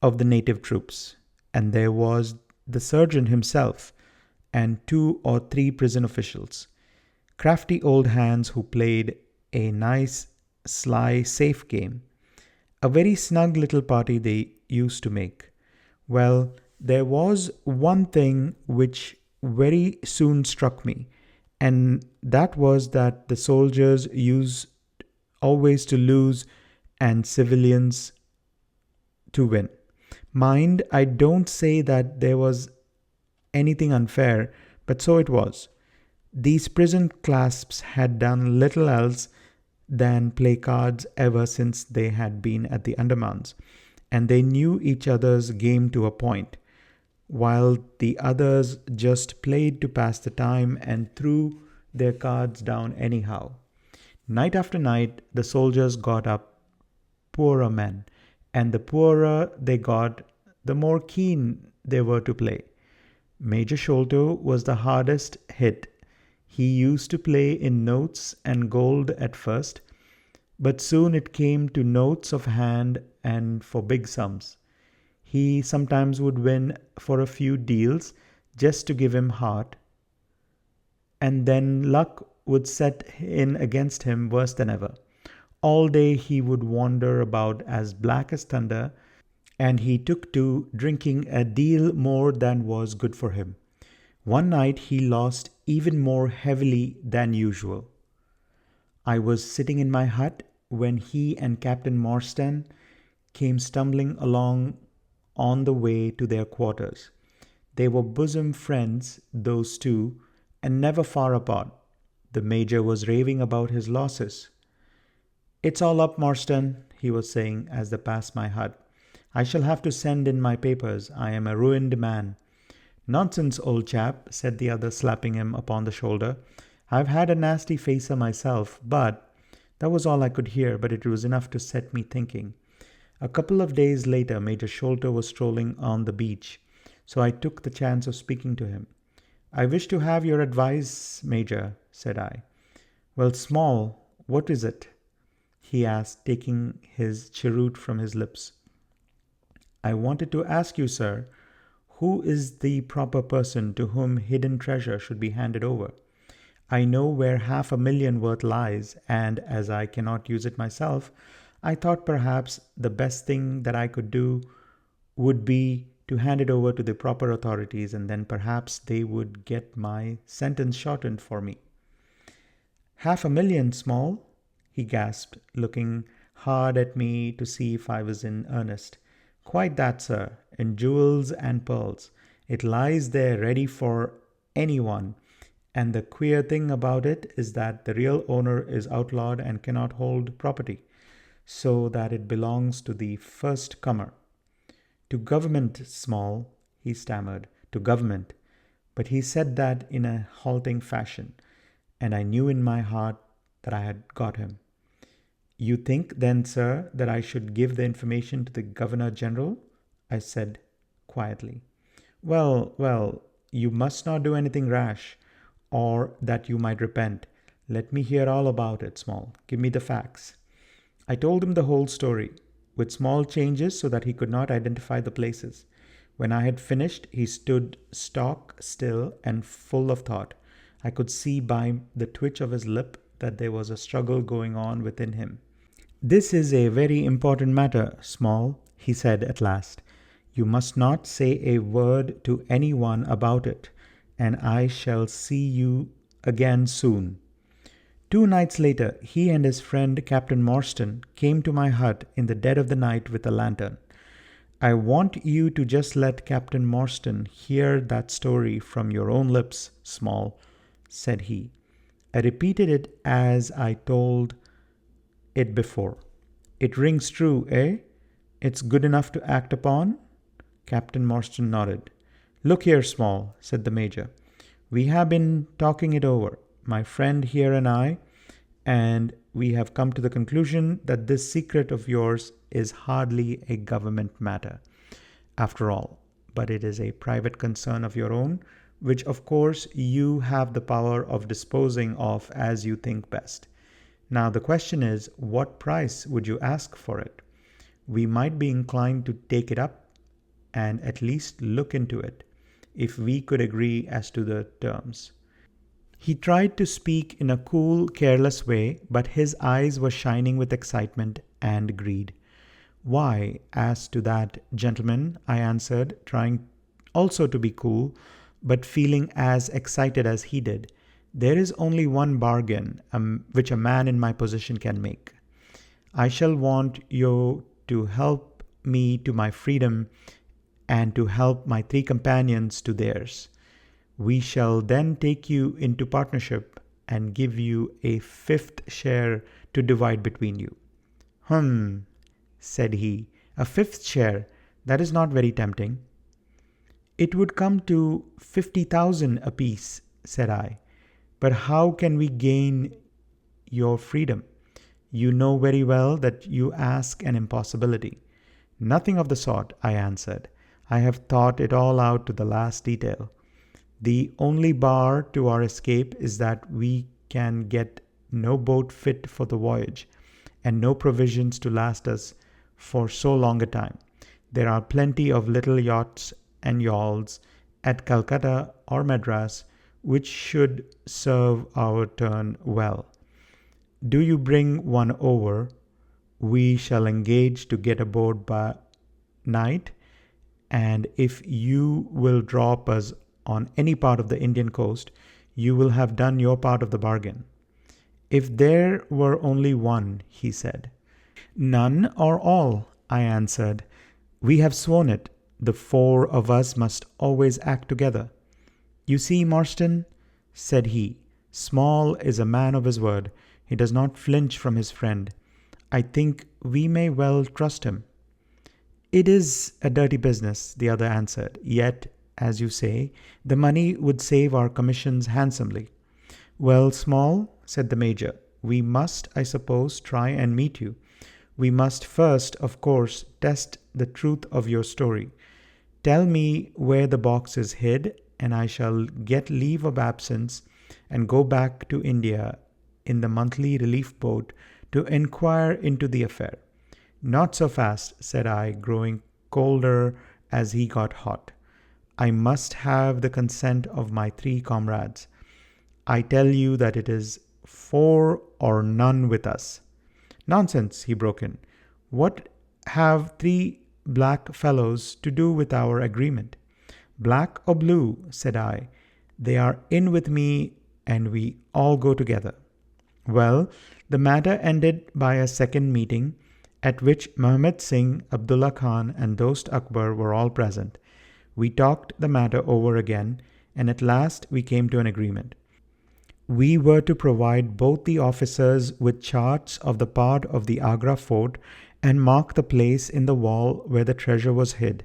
of the native troops, and there was the surgeon himself and 2 or 3 prison officials, crafty old hands who played a nice, sly, safe game. A very snug little party they used to make. Well, there was one thing which very soon struck me, and that was that the soldiers used always to lose and civilians to win. Mind, I don't say that there was anything unfair, but so it was. These prison clasps had done little else than play cards ever since they had been at the Andamans, and they knew each other's game to a point, while the others just played to pass the time and threw their cards down anyhow. Night after night, the soldiers got up poorer men, and the poorer they got, the more keen they were to play. Major Sholto was the hardest hit. He used to play in notes and gold at first, but soon it came to notes of hand and for big sums. He sometimes would win for a few deals just to give him heart, and then luck would set in against him worse than ever. All day he would wander about as black as thunder, and he took to drinking a deal more than was good for him. One night he lost even more heavily than usual. I was sitting in my hut when he and Captain Morstan came stumbling along on the way to their quarters. They were bosom friends, those two, and never far apart. The Major was raving about his losses. "It's all up, Morstan," he was saying as they passed my hut. "I shall have to send in my papers. I am a ruined man." "Nonsense, old chap," said the other, slapping him upon the shoulder. "I've had a nasty facer myself, but—" That was all I could hear, but it was enough to set me thinking. A couple of days later, Major Sholto was strolling on the beach, so I took the chance of speaking to him. "I wish to have your advice, Major," said I. "Well, Small, what is it?" he asked, taking his cheroot from his lips. "I wanted to ask you, sir, who is the proper person to whom hidden treasure should be handed over? I know where 500,000 worth lies, and as I cannot use it myself, I thought perhaps the best thing that I could do would be to hand it over to the proper authorities, and then perhaps they would get my sentence shortened for me." "500,000, Small?" he gasped, looking hard at me to see if I was in earnest. "Quite that, sir, in jewels and pearls. It lies there ready for anyone, and the queer thing about it is that the real owner is outlawed and cannot hold property, so that it belongs to the first comer." "To government, Small," he stammered. "To government." But he said that in a halting fashion, and I knew in my heart that I had got him. "You think, then, sir, that I should give the information to the Governor-General?" I said quietly. Well, you must not do anything rash, or that you might repent. Let me hear all about it, Small. Give me the facts." I told him the whole story, with small changes so that he could not identify the places. When I had finished, he stood stock still and full of thought. I could see by the twitch of his lip that there was a struggle going on within him. "This is a very important matter, Small," he said at last. "You must not say a word to anyone about it, and I shall see you again soon." 2 nights later, he and his friend Captain Morstan came to my hut in the dead of the night with a lantern. "I want you to just let Captain Morstan hear that story from your own lips, Small," said he. I repeated it as I told it before. "It rings true, eh? It's good enough to act upon?" Captain Morstan nodded. "Look here, Small," said the Major. "We have been talking it over, my friend here and I, and we have come to the conclusion that this secret of yours is hardly a government matter, after all, but it is a private concern of your own, which of course you have the power of disposing of as you think best. Now the question is, what price would you ask for it? We might be inclined to take it up and at least look into it, if we could agree as to the terms." He tried to speak in a cool, careless way, but his eyes were shining with excitement and greed. "Why, as to that, gentlemen," I answered, trying also to be cool, but feeling as excited as he did, "there is only one bargain which a man in my position can make. I shall want you to help me to my freedom and to help my 3 companions to theirs. We shall then take you into partnership, and give you a fifth share to divide between you." Said he, "a fifth share, that is not very tempting." "It would come to 50,000 apiece," said I. "But how can we gain your freedom? You know very well that you ask an impossibility." "Nothing of the sort," I answered. "I have thought it all out to the last detail. The only bar to our escape is that we can get no boat fit for the voyage, and no provisions to last us for so long a time. There are plenty of little yachts and yawls at Calcutta or Madras which should serve our turn well. Do you bring one over. We shall engage to get aboard by night, and if you will drop us on any part of the Indian coast, you will have done your part of the bargain." "If there were only one," he said. "None or all," I answered. "We have sworn it. The four of us must always act together." "You see, Marston," said he, "Small is a man of his word. He does not flinch from his friend. I think we may well trust him." "It is a dirty business," the other answered. "Yet, as you say, the money would save our commissions handsomely." "Well, Small," said the Major, "we must, I suppose, try and meet you. We must first, of course, test the truth of your story. Tell me where the box is hid, and I shall get leave of absence and go back to India in the monthly relief boat to inquire into the affair." "Not so fast," said I, growing colder as he got hot. "I must have the consent of my 3 comrades. I tell you that it is 4 or none with us." "Nonsense," he broke in. "What have 3 black fellows to do with our agreement?" "Black or blue," said I, "they are in with me, and we all go together." Well, the matter ended by a second meeting, at which Muhammad Singh, Abdullah Khan, and Dost Akbar were all present. We talked the matter over again, and at last we came to an agreement. We were to provide both the officers with charts of the part of the Agra fort and mark the place in the wall where the treasure was hid.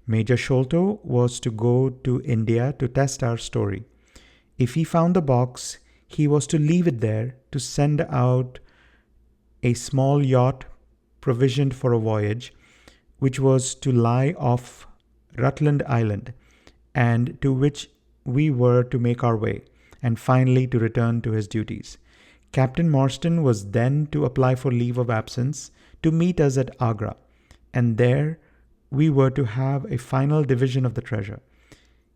Major Sholto was to go to India to test our story. If he found the box, he was to leave it there, to send out a small yacht provisioned for a voyage, which was to lie off Rutland Island, and to which we were to make our way, and finally to return to his duties. Captain Morstan was then to apply for leave of absence to meet us at Agra, and there we were to have a final division of the treasure,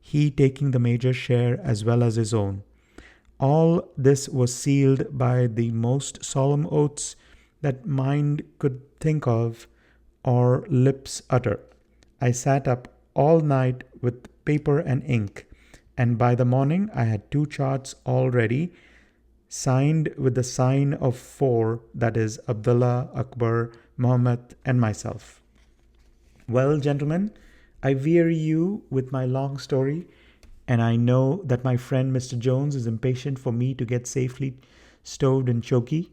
he taking the major's share as well as his own. All this was sealed by the most solemn oaths that mind could think of or lips utter. I sat up all night with paper and ink, and by the morning I had 2 charts all ready, signed with the sign of 4, that is, Abdullah, Akbar, Muhammad, and myself. Well, gentlemen, I weary you with my long story, and I know that my friend Mr. Jones is impatient for me to get safely stowed in Choki.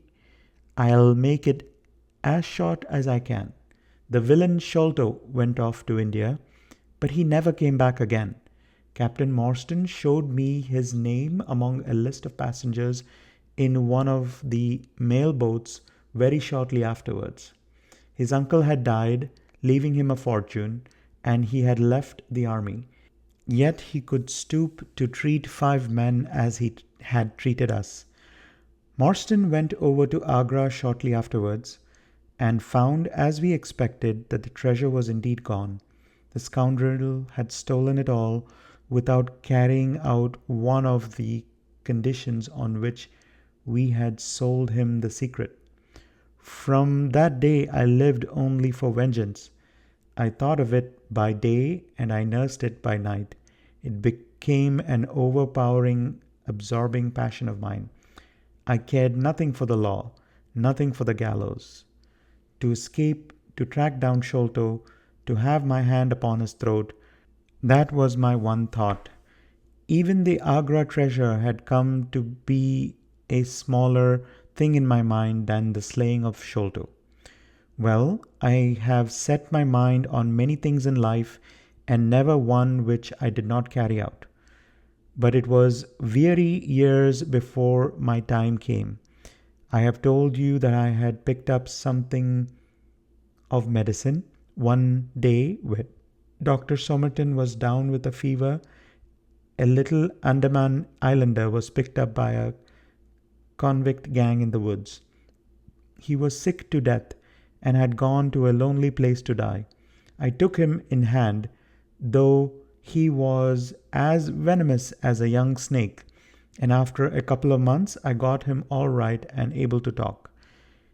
I'll make it as short as I can. The villain Sholto went off to India, but he never came back again. Captain Morstan showed me his name among a list of passengers in one of the mail boats very shortly afterwards. His uncle had died, leaving him a fortune, and he had left the army. Yet he could stoop to treat 5 men as he had treated us. Morstan went over to Agra shortly afterwards, and found, as we expected, that the treasure was indeed gone. The scoundrel had stolen it all without carrying out one of the conditions on which we had sold him the secret. From that day I lived only for vengeance. I thought of it by day and I nursed it by night. It became an overpowering, absorbing passion of mine. I cared nothing for the law, nothing for the gallows. To escape, to track down Sholto, to have my hand upon his throat, that was my one thought. Even the Agra treasure had come to be a smaller thing in my mind than the slaying of Sholto. Well, I have set my mind on many things in life, and never one which I did not carry out. But it was weary years before my time came. I have told you that I had picked up something of medicine. One day, when Dr. Somerton was down with a fever, a little Andaman islander was picked up by a convict gang in the woods. He was sick to death and had gone to a lonely place to die. I took him in hand, though he was as venomous as a young snake, and after a couple of months I got him all right and able to talk.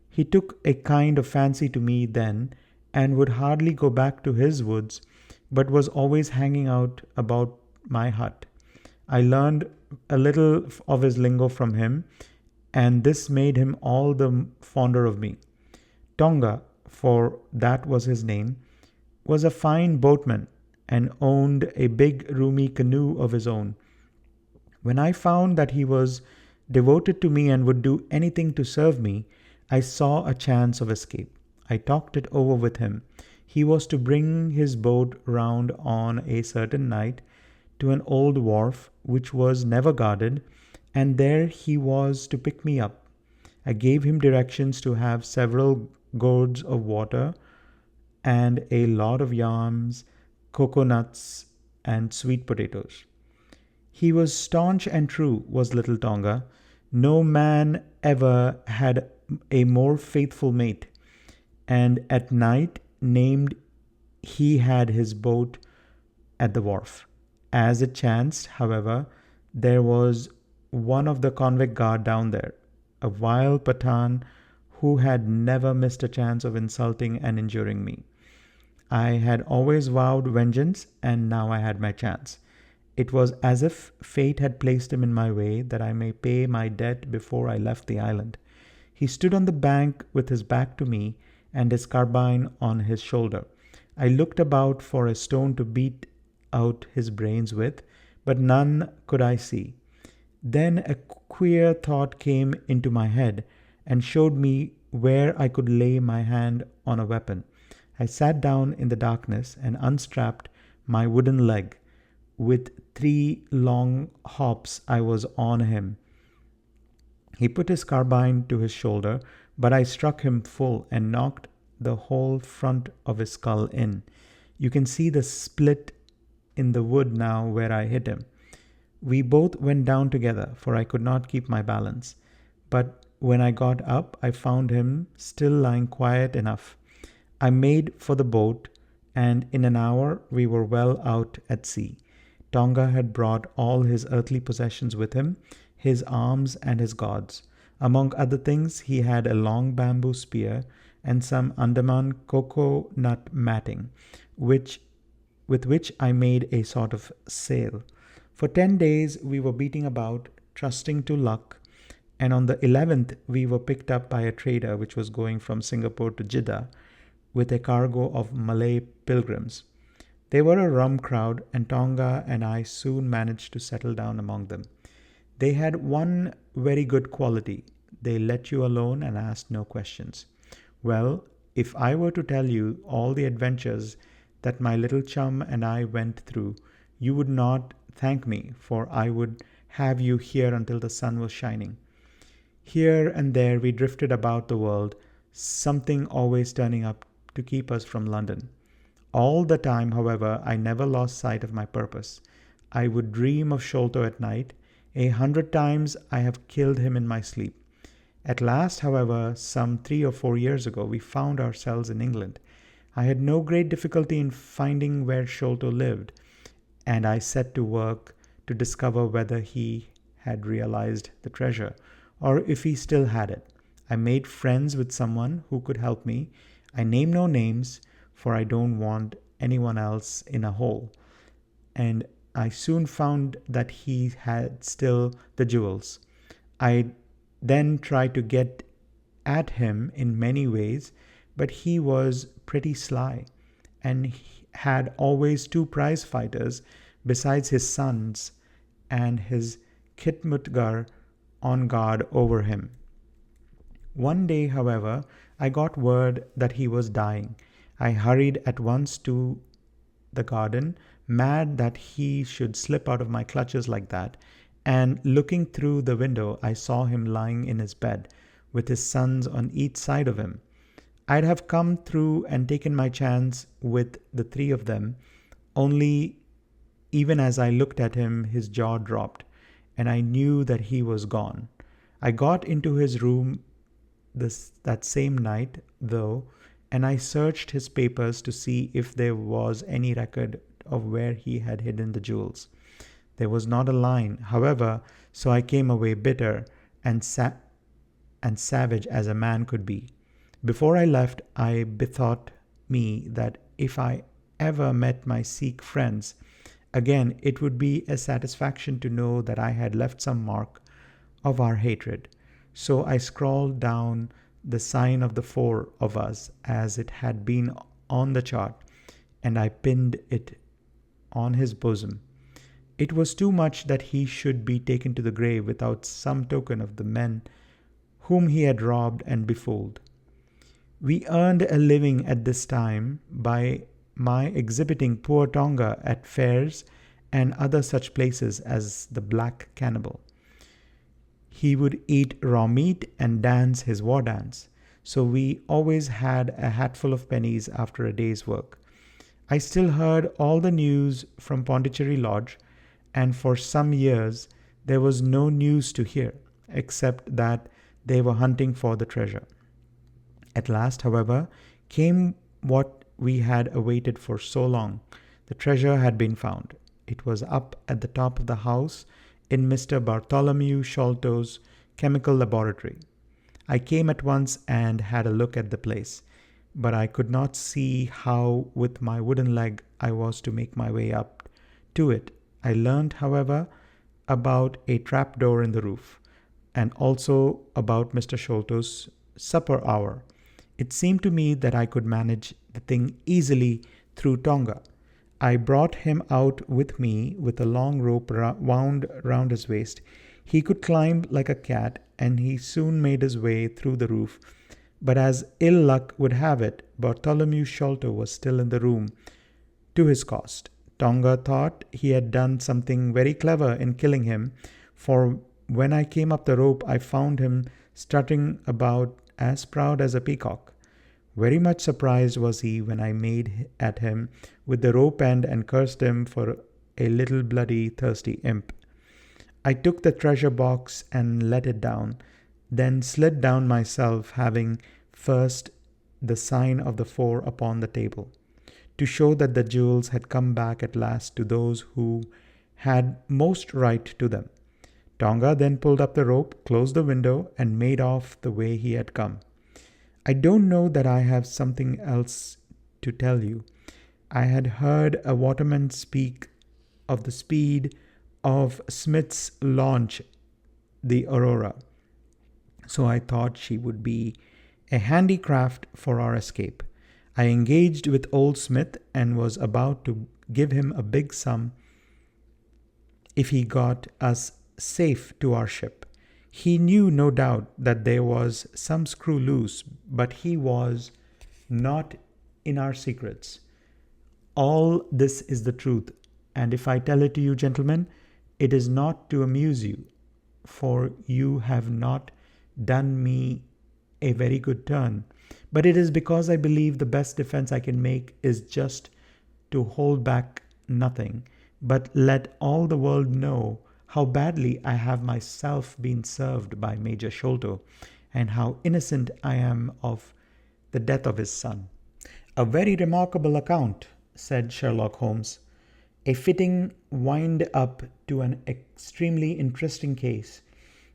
He took a kind of fancy to me then, and would hardly go back to his woods, but was always hanging out about my hut. I learned a little of his lingo from him, and this made him all the fonder of me. Tonga, for that was his name, was a fine boatman and owned a big roomy canoe of his own. When I found that he was devoted to me and would do anything to serve me, I saw a chance of escape. I talked it over with him. He was to bring his boat round on a certain night to an old wharf which was never guarded, and there he was to pick me up. I gave him directions to have several gourds of water and a lot of yams, coconuts, and sweet potatoes. He was staunch and true, was little Tonga. No man ever had a more faithful mate, and at night named he had his boat at the wharf. As it chanced, however, there was one of the convict guard down there, a vile Pathan who had never missed a chance of insulting and injuring me. I had always vowed vengeance, and now I had my chance. It was as if fate had placed him in my way that I may pay my debt before I left the island. He stood on the bank with his back to me and his carbine on his shoulder. I looked about for a stone to beat out his brains with, but none could I see. Then a queer thought came into my head and showed me where I could lay my hand on a weapon. I sat down in the darkness and unstrapped my wooden leg. With 3 long hops I was on him. He put his carbine to his shoulder, but I struck him full and knocked the whole front of his skull in. You can see the split in the wood now where I hit him. We both went down together, for I could not keep my balance. But when I got up, I found him still lying quiet enough. I made for the boat, and in an hour we were well out at sea. Tonga had brought all his earthly possessions with him, his arms and his gods. Among other things, he had a long bamboo spear and some Andaman cocoa-nut matting, with which I made a sort of sail. For 10 days we were beating about, trusting to luck, and on the 11th we were picked up by a trader which was going from Singapore to Jeddah with a cargo of Malay pilgrims. They were a rum crowd, and Tonga and I soon managed to settle down among them. They had one very good quality. They let you alone and asked no questions. Well, if I were to tell you all the adventures that my little chum and I went through, you would not thank me, for I would have you here until the sun was shining. Here and there we drifted about the world, something always turning up to keep us from London. All the time, however, I never lost sight of my purpose. I would dream of Sholto at night. 100 times I have killed him in my sleep. At last, however, some 3 or 4 years ago, we found ourselves in England. I had no great difficulty in finding where Sholto lived, and I set to work to discover whether he had realized the treasure, or if he still had it. I made friends with someone who could help me. I name no names, for I don't want anyone else in a hole. And I soon found that he had still the jewels. I then tried to get at him in many ways, but he was pretty sly, and he had always 2 prize fighters besides his sons and his Khitmutgar on guard over him. One day, however, I got word that he was dying. I hurried at once to the garden, mad that he should slip out of my clutches like that, and looking through the window, I saw him lying in his bed, with his sons on each side of him. I'd have come through and taken my chance with the three of them, only even as I looked at him, his jaw dropped, and I knew that he was gone. I got into his room that same night, though, and I searched his papers to see if there was any record of where he had hidden the jewels. There was not a line, however, so I came away bitter and savage as a man could be. Before I left, I bethought me that if I ever met my Sikh friends again, it would be a satisfaction to know that I had left some mark of our hatred. So I scrawled down the sign of the four of us as it had been on the chart, and I pinned it on his bosom. It was too much that he should be taken to the grave without some token of the men whom he had robbed and befooled. We earned a living at this time by my exhibiting poor Tonga at fairs and other such places as the Black Cannibal. He would eat raw meat and dance his war dance, so we always had a hatful of pennies after a day's work. I still heard all the news from Pondicherry Lodge, and for some years there was no news to hear, except that they were hunting for the treasure. At last, however, came what we had awaited for so long. The treasure had been found. It was up at the top of the house in Mr. Bartholomew Sholto's chemical laboratory. I came at once and had a look at the place, but I could not see how with my wooden leg I was to make my way up to it. I learned, however, about a trapdoor in the roof, and also about Mr. Sholto's supper hour. It seemed to me that I could manage the thing easily through Tonga. I brought him out with me with a long rope wound round his waist. He could climb like a cat, and he soon made his way through the roof. But as ill luck would have it, Bartholomew Sholto was still in the room to his cost. Tonga thought he had done something very clever in killing him, for when I came up the rope, I found him strutting about as proud as a peacock. Very much surprised was he when I made at him with the rope end and cursed him for a little bloody thirsty imp. I took the treasure box and let it down, then slid down myself, having first the sign of the four upon the table, to show that the jewels had come back at last to those who had most right to them. Tonga then pulled up the rope, closed the window, and made off the way he had come. I don't know that I have something else to tell you. I had heard a waterman speak of the speed of Smith's launch, the Aurora, so I thought she would be a handy craft for our escape. I engaged with old Smith and was about to give him a big sum if he got us safe to our ship. He knew, no doubt, that there was some screw loose, but he was not in our secrets. All this is the truth, and if I tell it to you, gentlemen, it is not to amuse you, for you have not done me a very good turn, but it is because I believe the best defense I can make is just to hold back nothing, but let all the world know how badly I have myself been served by Major Sholto, and how innocent I am of the death of his son. A very remarkable account, said Sherlock Holmes. A fitting wind-up to an extremely interesting case.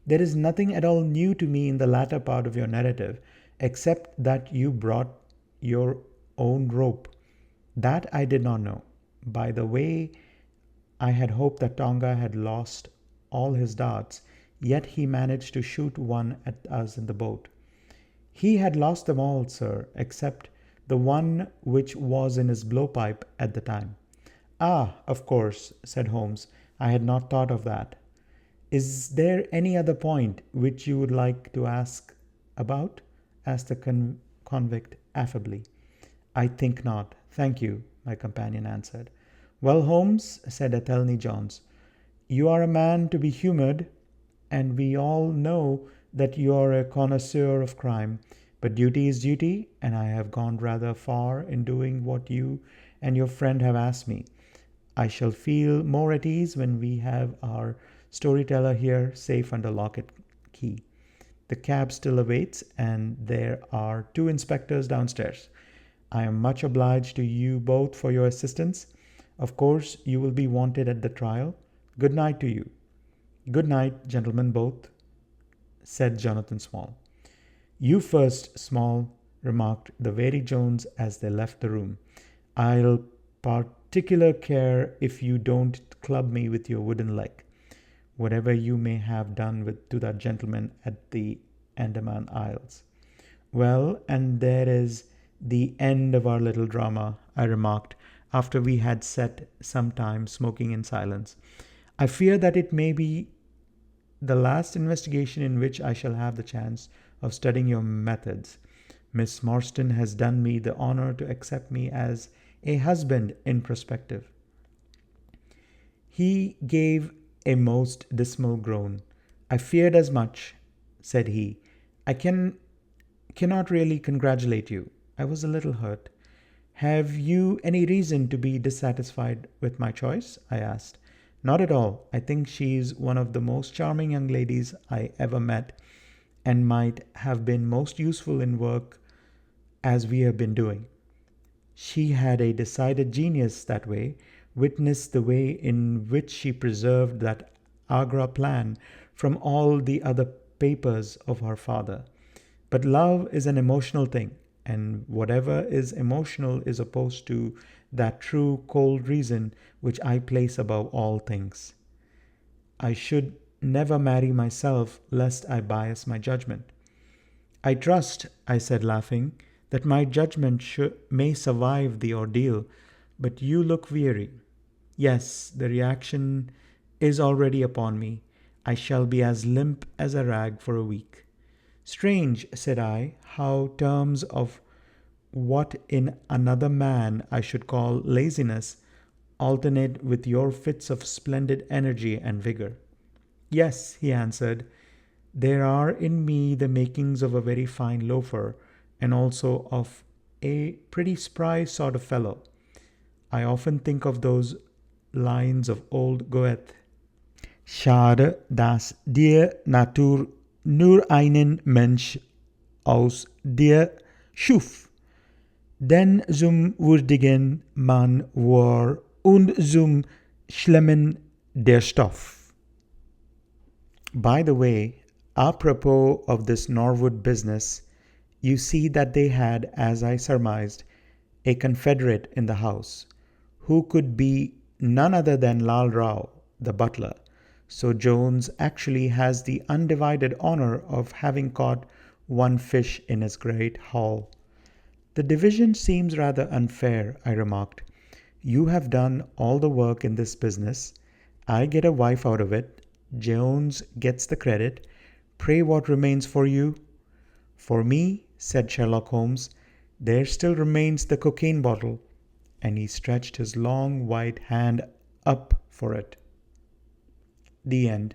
There is nothing at all new to me in the latter part of your narrative, except that you brought your own rope. That I did not know. By the way, I had hoped that Tonga had lost all his darts, yet he managed to shoot one at us in the boat. He had lost them all, sir, except the one which was in his blowpipe at the time. Ah, of course, said Holmes. I had not thought of that. Is there any other point which you would like to ask about? Asked the convict affably. I think not. Thank you, my companion answered. Well, Holmes, said Athelney Johns, you are a man to be humoured, and we all know that you are a connoisseur of crime. But duty is duty, and I have gone rather far in doing what you and your friend have asked me. I shall feel more at ease when we have our storyteller here safe under lock and key. The cab still awaits, and there are 2 inspectors downstairs. I am much obliged to you both for your assistance. Of course, you will be wanted at the trial. Good night to you. Good night, gentlemen both, said Johnathan Small. You first, Small, remarked the wary Jones as they left the room. I'll particular care if you don't club me with your wooden leg, whatever you may have done to that gentleman at the Andaman Isles. Well, and there is the end of our little drama, I remarked, after we had sat some time smoking in silence. I fear that it may be the last investigation in which I shall have the chance of studying your methods. Miss Morstan has done me the honor to accept me as a husband in prospective. He gave a most dismal groan. I feared as much, said he. I cannot really congratulate you. I was a little hurt. Have you any reason to be dissatisfied with my choice? I asked. Not at all. I think she's one of the most charming young ladies I ever met, and might have been most useful in work as we have been doing. She had a decided genius that way. Witness the way in which she preserved that Agra plan from all the other papers of her father. But love is an emotional thing, and whatever is emotional is opposed to that true cold reason which I place above all things. I should never marry myself, lest I bias my judgment. I trust, I said, laughing, that my judgment may survive the ordeal, but you look weary. Yes, the reaction is already upon me. I shall be as limp as a rag for a week. Strange, said I, how terms of what in another man I should call laziness alternate with your fits of splendid energy and vigor. Yes, he answered, there are in me the makings of a very fine loafer, and also of a pretty spry sort of fellow. I often think of those lines of old Goethe. Schade, dir Natur, einen, Mensch schuf. Denn, würdigen, Mann, und Schelmen der Stoff. By the way, apropos of this Norwood business, you see that they had, as I surmised, a confederate in the house, who could be none other than Lal Rao, the butler. So Jones actually has the undivided honor of having caught one fish in his great haul. The division seems rather unfair, I remarked. You have done all the work in this business. I get a wife out of it. Jones gets the credit. Pray, what remains for you? For me, said Sherlock Holmes, there still remains the cocaine bottle, and he stretched his long white hand up for it. The end.